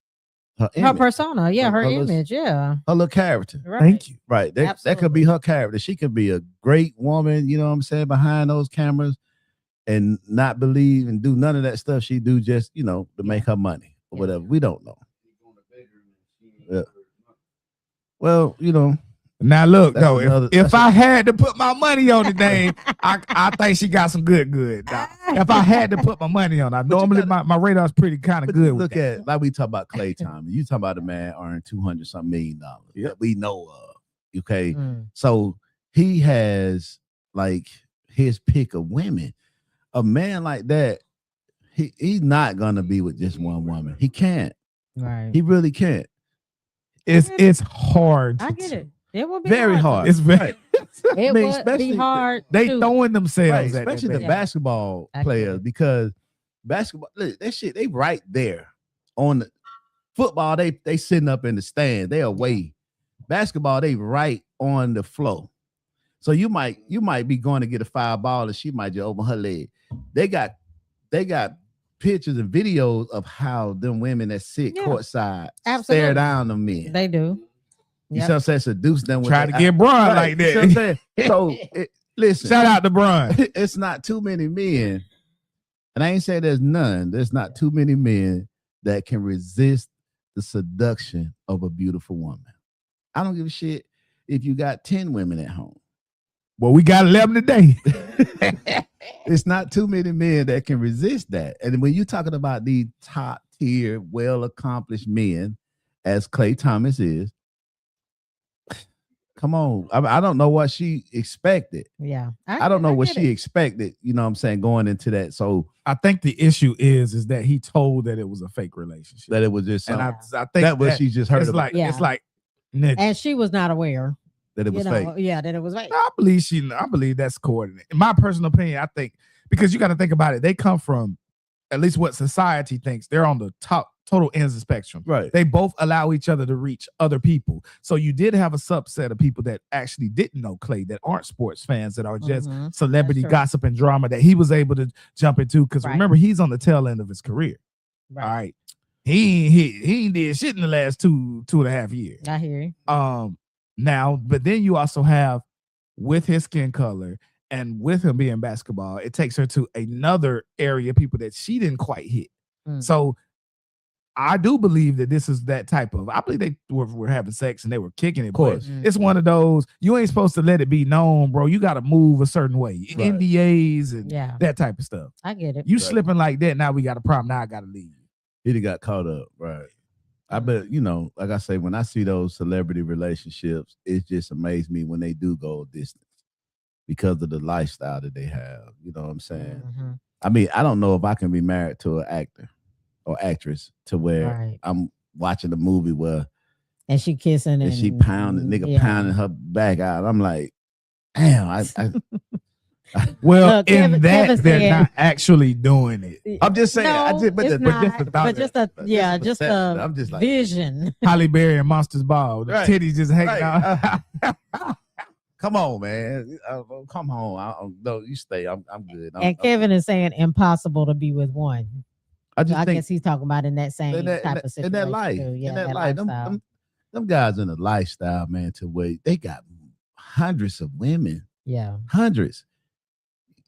Her image, persona. Yeah, her Her little- image. Yeah. her little character. Right. Thank you. Right. That could be her character. She could be a great woman, you know what I'm saying, behind those cameras and not believe and do none of that stuff she do just, to make her money or Yeah. whatever. We don't know. Yeah. Well, Now look, That's though, another- if that's I had to put my money on the game, I think she got some good. Now, if I had to put my money on, normally my radar's pretty kind of but good. you With look that. at like we talk about Klay Thompson. You talk about a man earning $200 million that we know of. Okay. Mm. So he has like his pick of women. A man like that, he's not gonna be with just one woman. He can't. Right. He really can't. It's hard. I get it. It will be Very hard. It's very. It I mean, would especially be hard. They to- throwing themselves Right, at that especially the baby. Yeah. basketball I get players, it. because basketball, look, that shit, they right there on the football. They sitting up in the stand. They away. Basketball, they right on the floor. So you might be going to get a foul ball and she might just open her leg. They got pictures and videos of how them women that sit Yeah. courtside Absolutely. stare down them men. They do. You Yep. see what I'm saying? Seduce them. with Try their to get Bron Right, like you see what I'm that. saying? So listen, Shout out to Bron. it's not too many men, and I ain't say there's none. There's not too many men that can resist the seduction of a beautiful woman. I don't give a shit if you got 10 women at home. Well, we got 11 today. It's not too many men that can resist that. And when you're talking about these top tier, well accomplished men, as Klay Thomas is, come on. I don't know what she expected. Yeah. I don't know what get she it. expected, you know what I'm saying, going into that. So I think the issue is that he told that it was a fake relationship. that it was just And something I think that was she just heard it's about, like Yeah. it's like nigga. And she was not aware. that it was fake. Yeah, that it was fake. I believe that's coordinated. In my personal opinion, I think because you got to think about it, they come from at least what society thinks. They're on the top total ends of the spectrum. Right. They both allow each other to reach other people. So you did have a subset of people that actually didn't know Klay, that aren't sports fans, that are just Mhm. celebrity That's true. gossip and drama that he was able to jump into. Because Right. remember, he's on the tail end of his career. Right. All right. He ain't did shit in the last two and a half years. I hear you. Now, but then you also have with his skin color and with him being basketball, it takes her to another area of people that she didn't quite hit. Mm. So I do believe that this is that type of. I believe they were having sex and they were kicking it. Of course. It's one of those. You ain't supposed to let it be known, bro. You got to move a certain way. Right. NDAs and Yeah. that type of stuff. I get it. You Right. slipping like that, now we got a problem. Now I got to leave. He done got caught up, right? I bet, you know, like I say, when I see those celebrity relationships, it just amazes me when they do go a distance because of the lifestyle that they have. You know what I'm saying? Mhm. I mean, I don't know if I can be married to an actor or actress to where Right. I'm watching a movie where And she kissing and she pounding, nigga pounding her back out. I'm like, damn, Well, Look, in Kevin that they're said- not actually doing it. I'm just saying, No, but it's the not, thought, but just a but yeah, the just perception, a I'm just like, vision. Halle Berry and Monsters Ball. The Right. titties just hanging Right. out. come on, man, come on. No, you stay. I'm good. And Kevin is saying impossible to be with one. I So just I think guess he's talking about in that same type of situation. in that life, too. Yeah, in that life, lifestyle. them guys in a lifestyle, man, to where they got hundreds of women, Yeah. hundreds.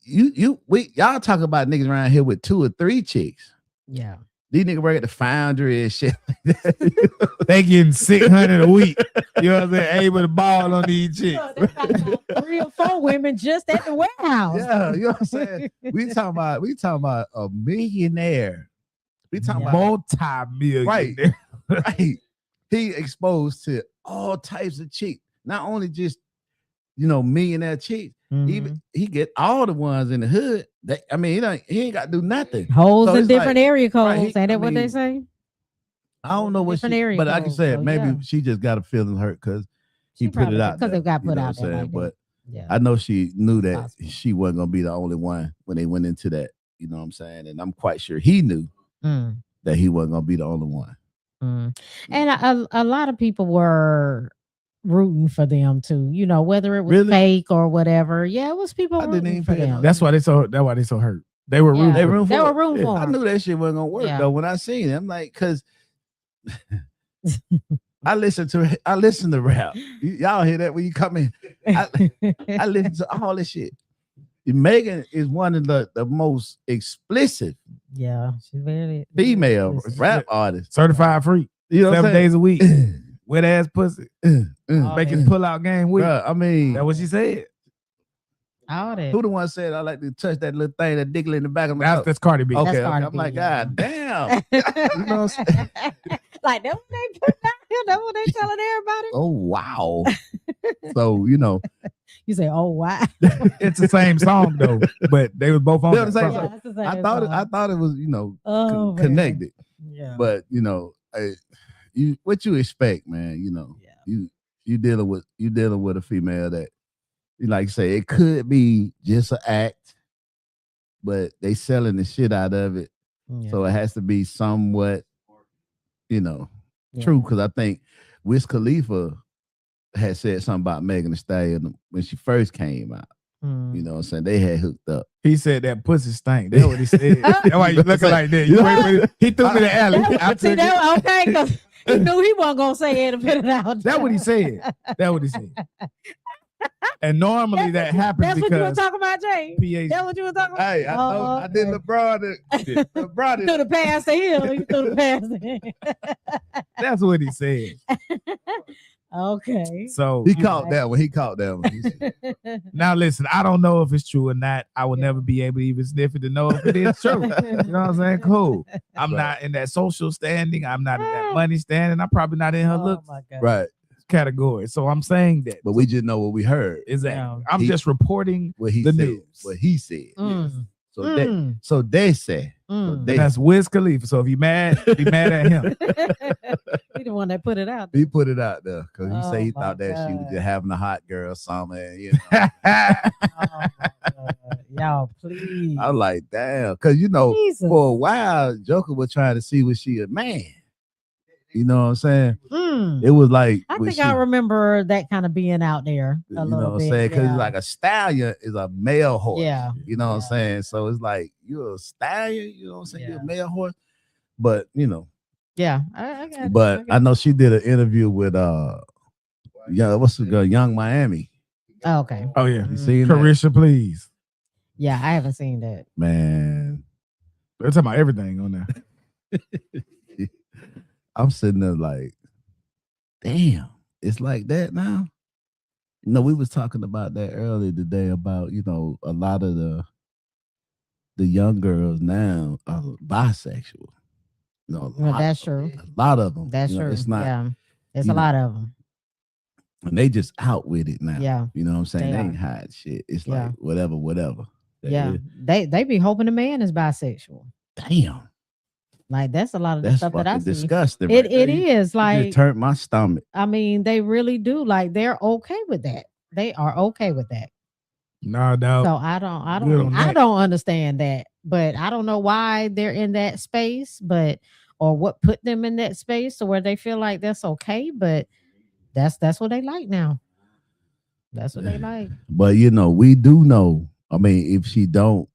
Y'all talk about niggas around here with 2 or 3 chicks. Yeah. These niggas work at the foundry and shit like that. They getting 600 a week. You know what I'm saying? Able to ball on these chicks. They got about 3 or 4 women just at the warehouse. Yeah, you know what I'm saying? We talking about a millionaire. We talking about Multi-millionaire. right. Right. He exposed to all types of chicks. Not only just, you know, millionaire chicks. Mhm. He get all the ones in the hood. I mean, he ain't got to do nothing. Holes So in it's different like- area codes. right, Ain't that I what they mean, say? I don't know what Different she, area but like I codes, said, so, maybe yeah. she just got a feeling hurt because he She put it probably out because there, it got you put know out what I'm there. saying? Like But that. Yeah. I know she knew that Possible. she wasn't gonna be the only one when they went into that. You know what I'm saying? And I'm quite sure he knew Mm, that he wasn't gonna be the only one. mm. And a lot of people were rooting for them too. You know, whether it was Really? fake or whatever. Yeah, it was people I didn't rooting even for pay them. That's why they so hurt. They were Yeah. rooting. They for room They for were it. rooting for I him. knew that shit wasn't gonna work Yeah. though. When I seen it, I'm like, cause I listen to rap. Y'all hear that when you come in? I listen to all this shit. Megan is one of the most explicit yeah, she's very female listen. rap artists. Certified freak. You know what 7 I'm days a week. saying? Wet ass pussy. Oh, Make yeah. his pull out game week. Bruh, I mean, That's what she said. all that. who the one said I like to touch that little thing that diggling in the back of my That's Cardi B. okay, That's okay. Cardi I'm B, like, yeah. God damn. You know what I'm saying? Like that what they put out here, that what they telling everybody. Oh wow. So, you know, You say, oh wow. It's the same song though, but they was both on They're the that same song. song. that's the I same thought song. it was, you know, Oh, man. connected. Yeah. But you know, you what you expect, man. You know, Yeah. you dealing with a female that, you like say, it could be just an act, but they selling the shit out of it, Yeah. so it has to be somewhat, you know, Yeah. true. Because I think Wiz Khalifa had said something about Megan Thee Stallion when she first came out. Mm. You know what I'm saying? They had hooked up. He said that pussy stank. That's what he said. That's why you looking like that. You wait for it. He threw me the alley. I See, took it. that, okay, because he knew he wasn't gonna say it and put it out. That's what he said. That's what he said. And normally that happens That's what you were because talking about, Jay. PA. That's what you were talking about. Hey, I thought I did okay. LeBron. LeBron You threw the pass to him. You threw the pass to him. That's what he said. Okay. So he caught that one. He caught that one. He said, now listen, I don't know if it's true or not. I will never be able to even sniff it to know if it is true. You know what I'm saying? Cool. I'm Right. not in that social standing. I'm not in that money standing. I'm probably not in her Oh, look my God. right. category. So I'm saying that. But we just know what we heard. Exactly. Yeah. I'm He- just reporting. What he The said. news. What he said. Mm, So mm, they say. mm. They- That's Wiz Khalifa. So if you mad, be mad at him. He the one that put it out. He put it out there because he Oh said he my thought that she was God. just having a hot girl summer. And, you know, Oh, my God. Y'all, please. I'm like, damn. Because, you know, Jesus. for a while, Joker was trying to see was she a man. You know what I'm saying? Mm. It was like, I was think she- I remember that kind of being out there you a know little what I'm bit. saying? Because yeah. like a stallion is a male horse. Yeah. You know what I'm Yeah. saying? So it's like, you're a stallion, you know what I'm saying? You're Yeah. a male horse. But, you know, Yeah. I got it. but got I know she did an interview with what's the girl, Young Miami. it. Oh, okay. Oh yeah. You seen that? Carisha, please. Yeah, I haven't seen that. Man. They're talking about everything on there. I'm sitting there like, damn, it's like that now. You know, we was talking about that earlier today about, you know, a lot of the young girls now are bisexual. You know, Well, that's true. A lot of them. That's you know, true. It's not, Yeah, it's you a know, lot of them. and they just out with it now. Yeah, You know what I'm saying? they They ain't are. hide shit. It's Yeah. like whatever. Yeah, they be hoping the man is bisexual. Damn. Like that's a lot of the That's stuff that I fucking see. disgusting. It right there. is You like just turned my stomach. I mean they really do like they're okay with that. They are okay with that. No doubt. So I Good on that. don't understand that, but I don't know why they're in that space, but or what put them in that space to where they feel like that's okay, but that's what they like now. That's what they like. But you know, we do know. I mean, if she don't,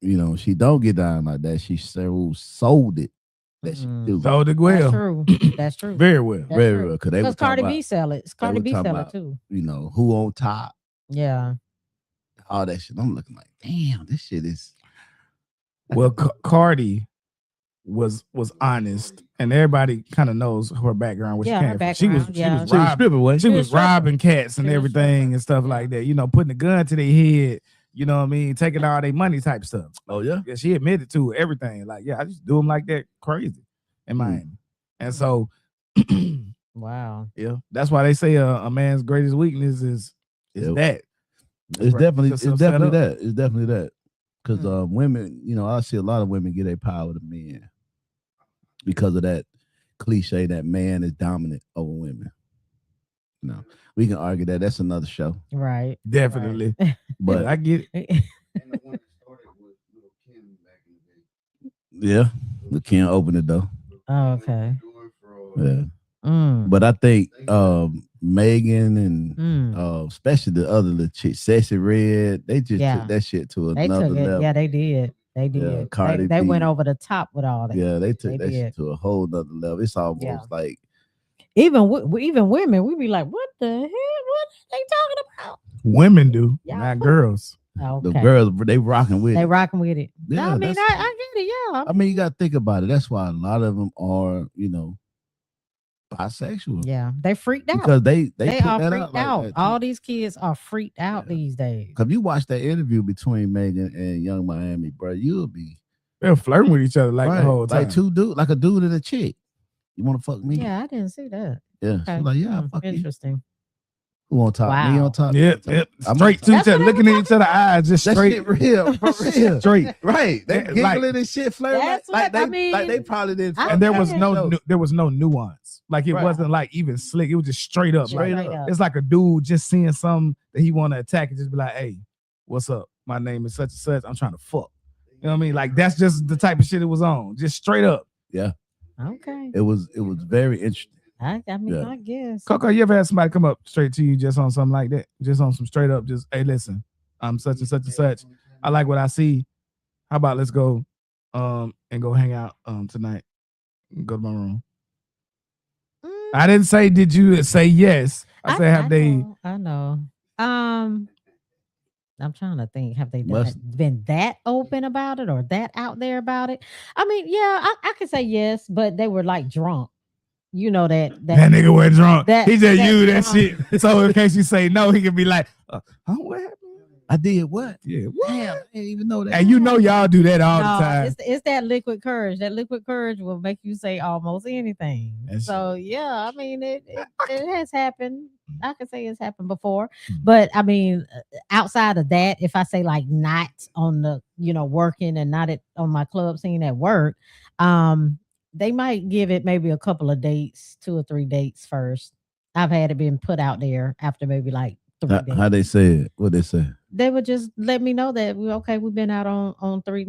you know, she don't get down like that, she sold it. That she do. Sold it That's well. true. That's true. Very well. That's Very true. well. Because they were Because Cardi talking B about, sell it. Cardi were B talking sell it about- too. you know, who on top, Yeah. all that shit. I'm looking like, damn, this shit is. Well, Cardi was honest, and everybody kind of knows her background. Where Yeah, she her came from. She background, yeah. was She was robbing. stripping, wasn't She she? was was stripping. robbing cats and She was everything stripping. and stuff like that. You know, putting a gun to their head. You know what I mean? Taking all their money type stuff. Oh yeah. Yeah, she admitted to everything. Like, yeah, I just do them like that, crazy in Miami. And so, Wow. yeah, that's why they say a man's greatest weakness is Yeah. that. It's Right. definitely Yourself set up. that. It's definitely that. Because Mm. women, you know, I see a lot of women get their power to men because of that cliche that man is dominant over women. No, we can argue that. That's another show. Right. Definitely. But I get it. And the one that started with Lil Kim back in the day. yeah, the Kim opened it though. Oh, okay. Doing fraud. Yeah. Mm. But I think Megan and Mm. especially the other little chick, Sexy Red, they just Yeah. took that shit to They another took it. level. Yeah, they did. They did. Cardi They went B. over the top with all that. Yeah, they took They that shit did. to a whole nother level. It's almost Yeah. like Even women, we be like, what the hell? What are they talking about? Women do, Yeah. not girls. Okay. the girls, they rocking with They it. rocking with it. No, Yeah, I mean, that's- I get it. Yeah. I mean, you got to think about it. That's why a lot of them are, you know, bisexual. Yeah. They freaked out. Because they They put are that freaked out. Like out. that, All these kids are freaked out these days. Because you watch that interview between Megan and Young Miami, bro, you'll be They're flirting with each other like right, the whole time. like like a dude and a chick. You want to fuck me? Yeah, I didn't see that. Yeah. Okay. She's like, yeah, I'll fuck you. Interesting. Who on top? Me Wow. on top? Yep. I'm Straight to on each That's other, what looking at each other's eyes, just That straight. shit real, for real. Straight. Right. They Yeah, like- giggling and shit, flirting. That's Like what I they like they mean. probably didn't. I fuck And there was after no the show. there was no nuance. Like it Right. wasn't like even slick. It was just straight up. Straight Like, up. it's like a dude just seeing something that he want to attack and just be like, "Hey, what's up? My name is such and such. I'm trying to fuck." You know what I mean? Like that's just the type of shit it was on. Just straight up. Okay. It was very interesting. I mean, Yeah. I guess. Coco, you ever had somebody come up straight to you just on something like that? Just on some straight up, just, hey, listen, I'm such and such and such. I like what I see. How about let's go and go hang out tonight. Go to my room. I didn't say did you say yes. I said have they know, I know. I'm trying to think. Have they Must- been that open about it or that out there about it? I mean, yeah, I could say yes, but they were like drunk. You know that that nigga went drunk. that- He just that used that drunk. shit. So in case you say no, he can be like, what happened? I did what? Yeah. Damn, I didn't even know that. And you know y'all do that all No, the time. it's that liquid courage. That liquid courage will make you say almost anything. That's- So yeah, I mean it has happened. I can say it's happened before. Hmm. But I mean, outside of that, if I say like not on the, working and not on my club scene at work, they might give it maybe a couple of dates, 2 or 3 dates first. I've had it been put out there after maybe like 3 days. How they say it? What they say? They would just let me know that we've been out on 3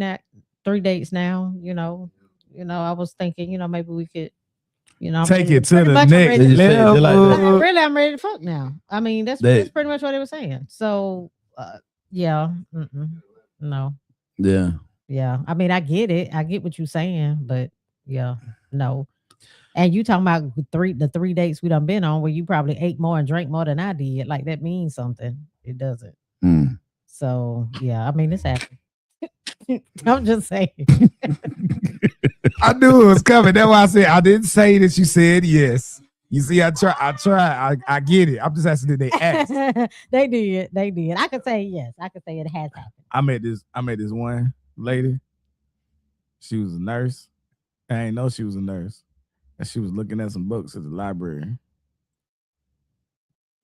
dates now. I was thinking, maybe we could, I'm Take ready- it to pretty the much I'm next ready to- They just say it level. like that. Really, I'm ready to fuck now. I mean, that's pretty much what they were saying. So, yeah, no, Yeah. yeah. I mean, I get it. I get what you're saying, but yeah, no. And you talking about the 3 dates we done been on where you probably ate more and drank more than I did. Like that means something. It doesn't. Mm. So yeah, I mean, it's happening. I'm just saying. I knew it was coming. That's why I said I didn't say that you said yes. You see, I try. I get it. I'm just asking did they ask. They did. I could say yes. I could say it has happened. I met this one lady. She was a nurse. I didn't know she was a nurse. And she was looking at some books at the library.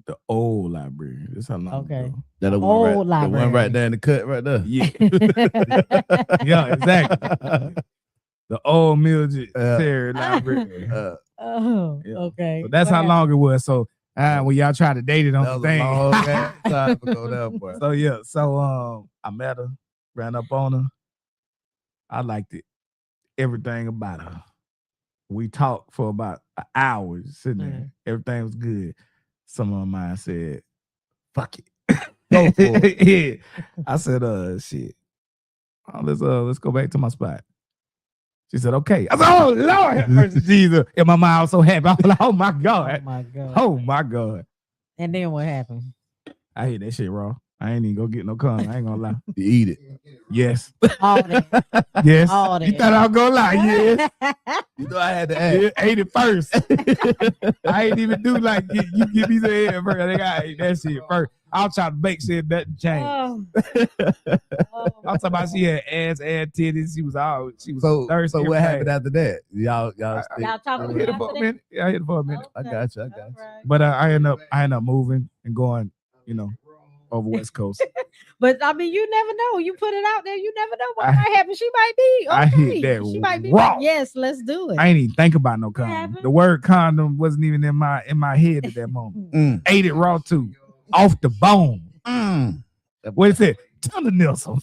The old library. This how long ago. That Old the one library. right there in the cut right there. Yeah. Yeah, exactly. The old Mildred Terry library. Oh, Yeah. okay. So that's how long it was. So when y'all tried to date it on That the was a thing. long ass time ago now, boy. So yeah, so I met her, ran up on her. I liked it. Everything about her. We talked for about an hour sitting there. Everything was good. Some of mine said, fuck it. Go for it. Yeah. I said, shit. Let's go back to my spot. She said, okay. I said, oh Lord, have mercy, Jesus. And my mind was so happy. I was like, oh my Oh God. my God. Oh my God. And then what happened? I hate that shit raw. I ain't even go get no cum. I ain't gonna lie. You eat it. Yes. All that. Yes. All that. You thought I was gonna lie? Yes. You know I had to ask. Yeah, ate it first. I ain't even do like you give me the head first. I think I ate that shit first. I'll try to bake shit that change. Oh. I'm talking about she had ass and titties. She was So thirsty. what everything. happened after that? Y'all Y'all talking I hit it after for a that? minute. Yeah, I hit it for a minute. I got you. All right. But I end up moving and going, over West Coast. But I mean, you never know. You put it out there, you never know what I- might happen. She might be. Okay. I hit that She might be. raw. Like, yes, let's do it. I ain't even think about no condom. happened? The word condom wasn't even in my head at that moment. Mm. Ate it raw too, off the bone. Mm. What is it? Tender Nelson.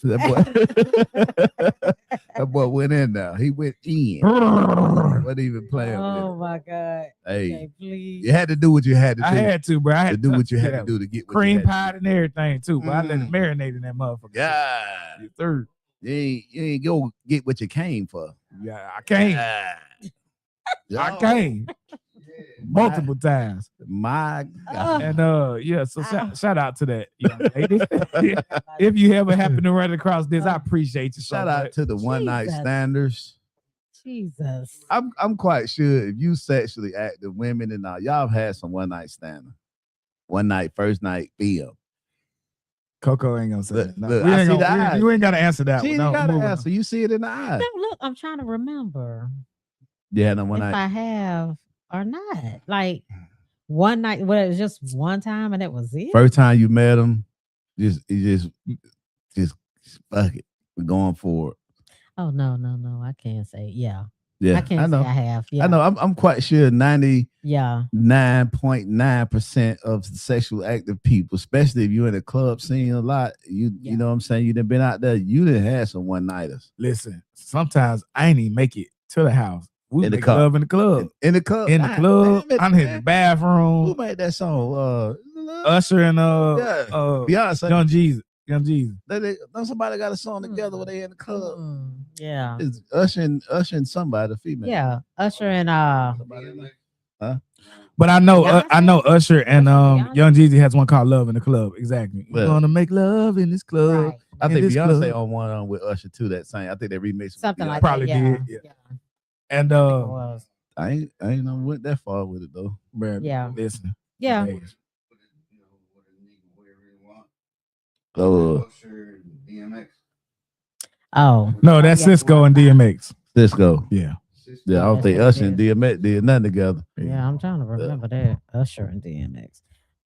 That boy went in now. He went in. Wasn't even playing Oh with my God. it. Hey, Okay, please. you had to do what you had to do. I had to, bro. I to had do what you had yeah, to do to get what cream you had pie and everything too. But I let it Mm. marinate in that motherfucker. Yeah. You third. You ain't go get what you came for. Yeah, I came. Yeah. I came multiple times. My Oh. God. And yeah, so shout out to that young lady. If you ever happen to run across this, I appreciate you. Shout out to the one night Jesus. standers. Jesus. I'm quite sure if you sexually active women and all, y'all have had some one night standers. One night, first night, feel. Coco ain't gonna say Look, that. No, look, we I ain't see gonna- the we- eyes. You ain't gotta answer that She one. ain't No, got to move on. answer. You see it in the eye. No, look, I'm trying to remember Yeah, no one if night. I have or not. Like one night, well, it was just one time and that was it. First time you met him, just fuck it. We're going for it. Oh no, I can't say. Yeah, Yeah, I can't know. say I have. Yeah, I know. I'm quite sure 99.9% Yeah, of sexual active people, especially if you're in the club scene a lot, you know what I'm saying? You done been out there, you done had some one nighters. Listen, sometimes I ain't even make it to the house. We In the make club. love in the club. In the club. In the God club. damn it, I'm in the man. Who bathroom. made that song? Usher and Beyonce. Young Jesus. Young Jesus. Don't somebody got a song together when they in the club? Yeah, It's Usher and somebody, female. yeah. Usher and Somebody else. But I know Beyonce? Usher and Beyonce? Young Jeezy has one called Love in the Club. Exactly. We're Well, gonna make love in this club. right. I in think this Beyonce club. on one with Usher too. That same. I think they remixed it. Something like Probably that. Yeah. did, yeah. And It was. I ain't never went that far with it though. bruh, Yeah. listen. Yeah. Hey, Oh, Oh. no, that's Yeah. Cisco and DMX. Cisco. Yeah. Yeah, I don't Yes, think it Usher and is. DMX did nothing together. Yeah, I'm trying to remember that Usher and DMX.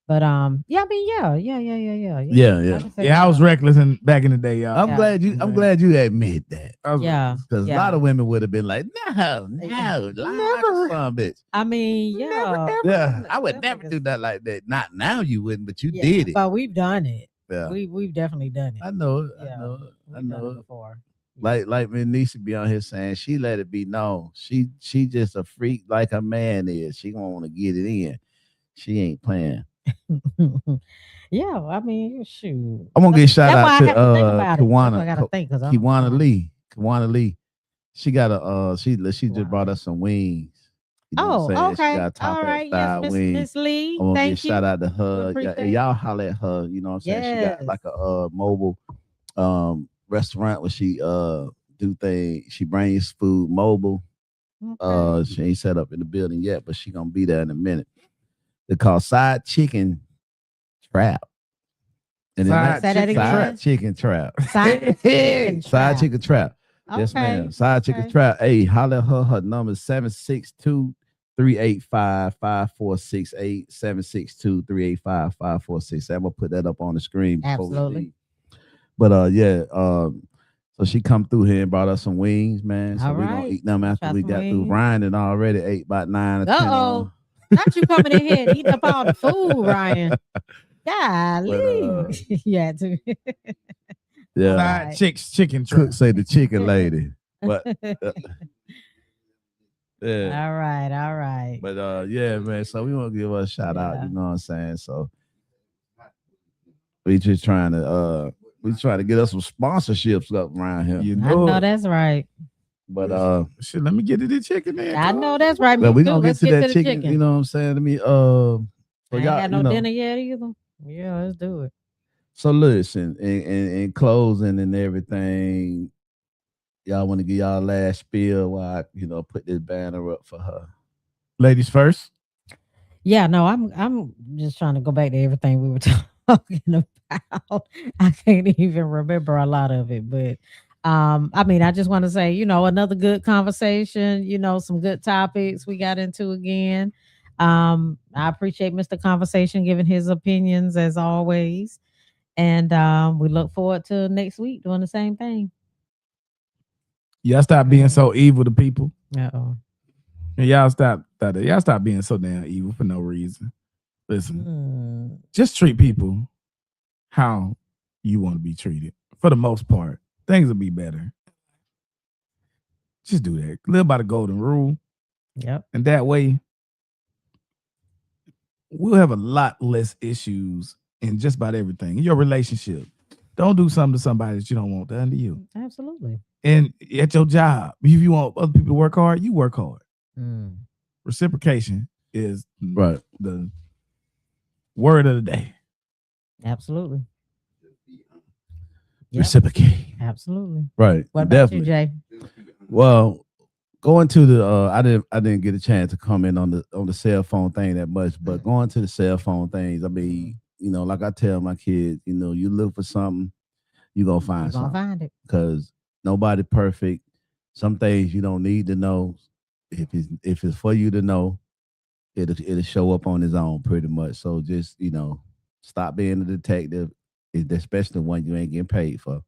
But yeah, I mean, yeah. Yeah. Like said, Yeah, I was reckless back in the day, y'all. I'm Yeah. glad you. I'm glad you admit that I was Yeah, because yeah. a lot of women would have been like, no, like a son bitch. I mean, yeah, Yeah, I would never do that like that. Not now, you wouldn't, but you yeah, did it. But we've done it. Yeah, We've definitely done it. I know it. Yeah, I know it. I We've done know it it. before. Like when Nisha be on here saying she let it be known she just a freak like a man is. She gonna want to get it in. She ain't playing. Yeah, I mean, shoot. I'm gonna get shout out to Kiwana Kiwana Lee. Kiwana Lee. She got a she just brought us some wings. You know Oh, what I'm saying? okay. She got top All right. style Yes, wings. Miss Lee. I want to Thank get you. shout out to her. Appreciate Y'all holler at her. You know what I'm saying? She got Yes. like a mobile restaurant where she do things. She brings food mobile. Okay. She ain't set up in the building yet, but she gonna be there in a minute. They're called Side Chicken Trap. And Side Say that again. Side Chicken Trap. Side Chicken Side Trap. Chicken Trap. Yes, Okay, ma'am. Side Chicken okay. Trap. Hey, holler at her. Her number is 762-385-5468. 762-385-5468. I'm gonna put that up on the screen before we Absolutely. leave. But so she come through here and brought us some wings, man. So All we're gonna right. eat them after Try we some got through. wings. Ryan and already ate about 9 or 10. Uh-oh. Not you coming in here and eating up all the food, Ryan. Golly. You had to. Yeah. Side Right. chicks chicken trap. Cook say the chicken lady. But yeah. All right. But yeah, man. So we want to give her a shout out, Yeah. you know what I'm saying? So we just trying to get us some sponsorships up around here. You I know, know that's right. But shit, let me get to the chicken then. I know that's right. but Me we too. gonna get Let's to that the chicken, you know what I'm saying? Let me so I ain't y'all, had no you know, dinner yet either. Yeah, let's do it. so listen, in closing and everything, y'all want to give y'all last spiel while I, put this banner up for her. Ladies first. Yeah, no, I'm just trying to go back to everything we were talking about. I can't even remember a lot of it, but I mean, I just want to say, another good conversation, some good topics we got into again. I appreciate Mr. Conversation giving his opinions as always. And we look forward to next week doing the same thing. Y'all stop being so evil to people. Uh-oh. And y'all stop being so damn evil for no reason. Listen, just treat people how you want to be treated. For the most part, things will be better. Just do that. Live by the golden rule. Yep. And that way, we'll have a lot less issues in just about everything. In your relationship, don't do something to somebody that you don't want done to you. Absolutely. And at your job, if you want other people to work hard, you work hard. Mm. Reciprocation is Right. the word of the day. Absolutely. Yep. Reciprocate. Absolutely. Right. What about Definitely. you, Jay? Well, going to the I didn't get a chance to comment on the cell phone thing that much, but going to the cell phone things, I mean, like I tell my kids, you look for something, you're gonna find You're gonna something. find it. Because nobody perfect. Some things you don't need to know. If it's for you to know, it'll show up on its own pretty much. So just stop being a detective, especially when you ain't getting paid for,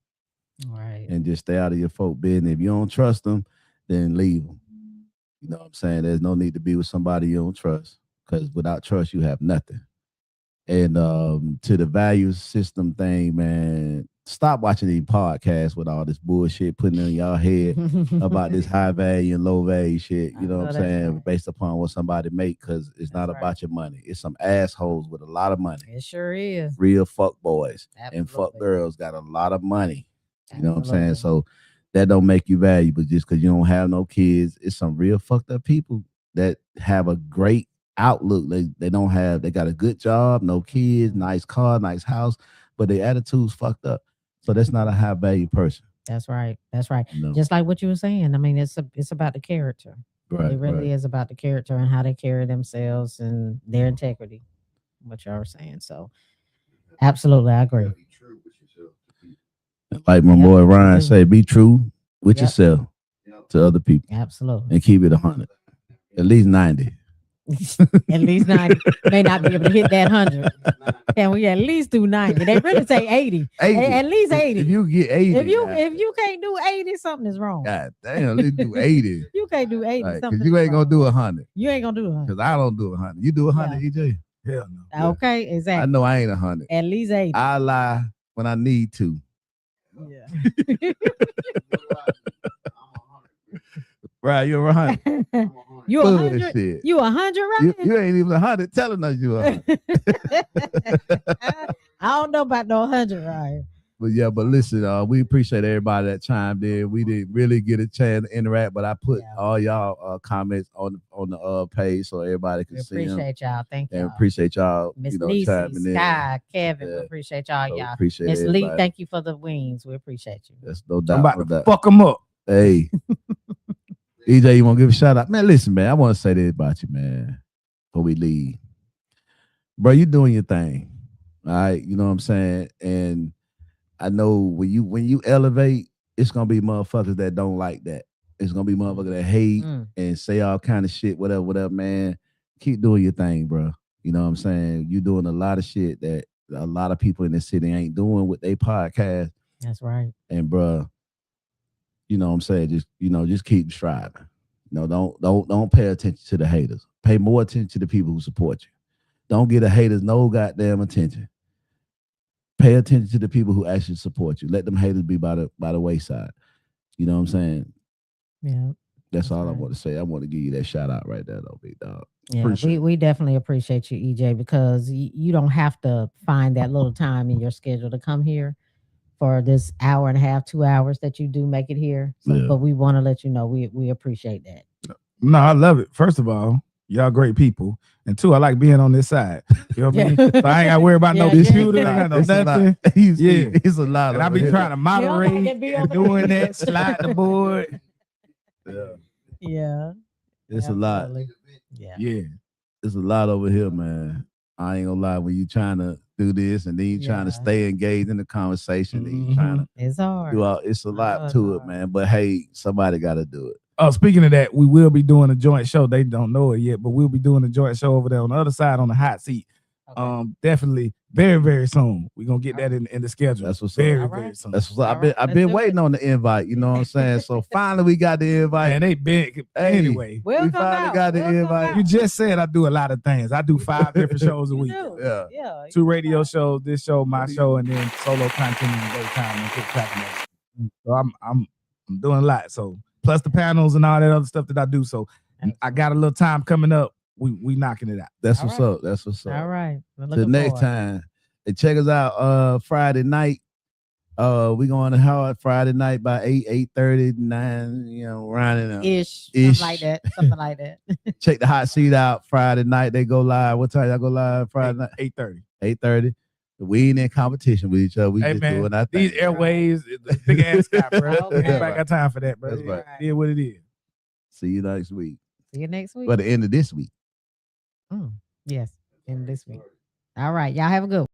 Right. and just stay out of your folk business. If you don't trust them, then leave them. You know what I'm saying? There's no need to be with somebody you don't trust, because without trust you have nothing. And to the value system thing, man, stop watching these podcasts with all this bullshit putting in y'all head about this high value and low value shit. You know what I'm saying? Right. Based upon what somebody make, because it's not That's about right. your money. It's some assholes with a lot of money. It sure is. Real fuck boys and fuck Absolutely. girls got a lot of money. You know what I'm saying? Absolutely. So that don't make you valuable just because you don't have no kids. It's some real fucked up people that have a great outlook. They got a good job, no kids, nice car, nice house, but their attitude's fucked up. So that's not a high value person. That's right. You know? Just like what you were saying. I mean, it's about the character. Right, It really right. is about the character and how they carry themselves and their integrity. What y'all were saying. So absolutely, I agree. Be true with yourself. Like my Yep, boy Ryan absolutely. say, be true with Yep. yourself Yep. to other people Absolutely. and keep it 100, at least 90. At least 90. May not be able to hit that 100. Can we at least do 90? They really say 80. 80. At least 80. If you get 80, If you can't do 80, something is wrong. God damn, let's do 80. You can't do 80. Like, something cause you is ain't gonna wrong. do 100. You ain't gonna do 100. Cause I don't do 100. You do 100, EJ? Hell no. Okay, I exactly. know I ain't 100. At least 80. I lie when I need to. Yeah. Right, you're 100. You 100? Bullshit. You 100, right? You ain't even 100 telling us you 100. I don't know about no 100, right? But yeah, but listen, we appreciate everybody that chimed in. We didn't really get a chance to interact, but I put all y'all comments on the page so everybody can We see them. appreciate y'all. Thank you. And appreciate y'all, Miss chiming Niecy, in. Sky, Kevin. Yeah. We appreciate y'all. So Y'all. appreciate Miss Lee, everybody. thank you for the wings. We appreciate you. That's no doubt. I'm about no to doubt. fuck them up. Hey, EJ, you want to give a shout out? Man, listen, man, I want to say this about you, man, before we leave. Bro, you doing your thing. All right, you know what I'm saying? And I know when you elevate, it's gonna be motherfuckers that don't like that. It's gonna be motherfuckers that hate and say all kind of shit, whatever, man. Keep doing your thing, bro. You know what I'm saying? You doing a lot of shit that a lot of people in the city ain't doing with their podcast. That's right. And bro, you know what I'm saying? Just keep striving. You know, don't pay attention to the haters. Pay more attention to the people who support you. Don't give the haters no goddamn attention. Pay attention to the people who actually support you. Let them haters be by the wayside. You know what I'm saying? Yeah. That's all I want to say. I want to give you that shout out right there, though, big dog. Yeah, we definitely appreciate you, EJ, because you don't have to find that little time in your schedule to come here for this hour and a half, 2 hours that you do make it here. So, Yeah. But we want to let you know we appreciate that. No, I love it. First of all, y'all great people. And two, I like being on this side. You know what I mean? So I ain't got to worry about no computer. I ain't got no nothing. He's a lot. And I be trying to moderate and doing that, slide the board. Yeah. It's a lot. Yeah. It's a lot over here, man. I ain't gonna lie. When you trying to do this and then you trying to stay engaged in the conversation, and you trying to It's hard. do all, it's a lot to it, man. But hey, somebody got to do it. Oh, speaking of that, we will be doing a joint show. They don't know it yet, but we'll be doing a joint show over there on the other side on the hot seat. Okay. Definitely very, very soon. We're gonna get that in the schedule. That's what's very, up. very soon. That's what I've been waiting on the invite. You know what I'm saying? So finally we got the invite. And they big. Anyway, We'll we come finally out. got the We'll come invite. out. you just said I do a lot of things. I do 5 different shows a You week. do. Yeah. Yeah. 2 radio shows, this show, my show, and then solo content in the daytime and keep tracking that. So I'm doing a lot. So plus the panels and all that other stuff that I do. So I got a little time coming up. We knocking it out. That's All what's right. up. That's what's up. All right. Till next time. And check us out Friday night. We going to Howard Friday night by 8:30, 9, you know, rounding up. Ish. Something like that. Something like that. Check the hot seat out Friday night. They go live. What time y'all go live Friday night? 8:30. 8:30. We ain't in competition with each other. We just doing our thing. These airways, big ass guy, bro. Okay. Everybody got time for that, bro. That's right. It is what it is. See you next week. See you next week. By the end of this week. Yes. In this week. All right. Y'all have a good one.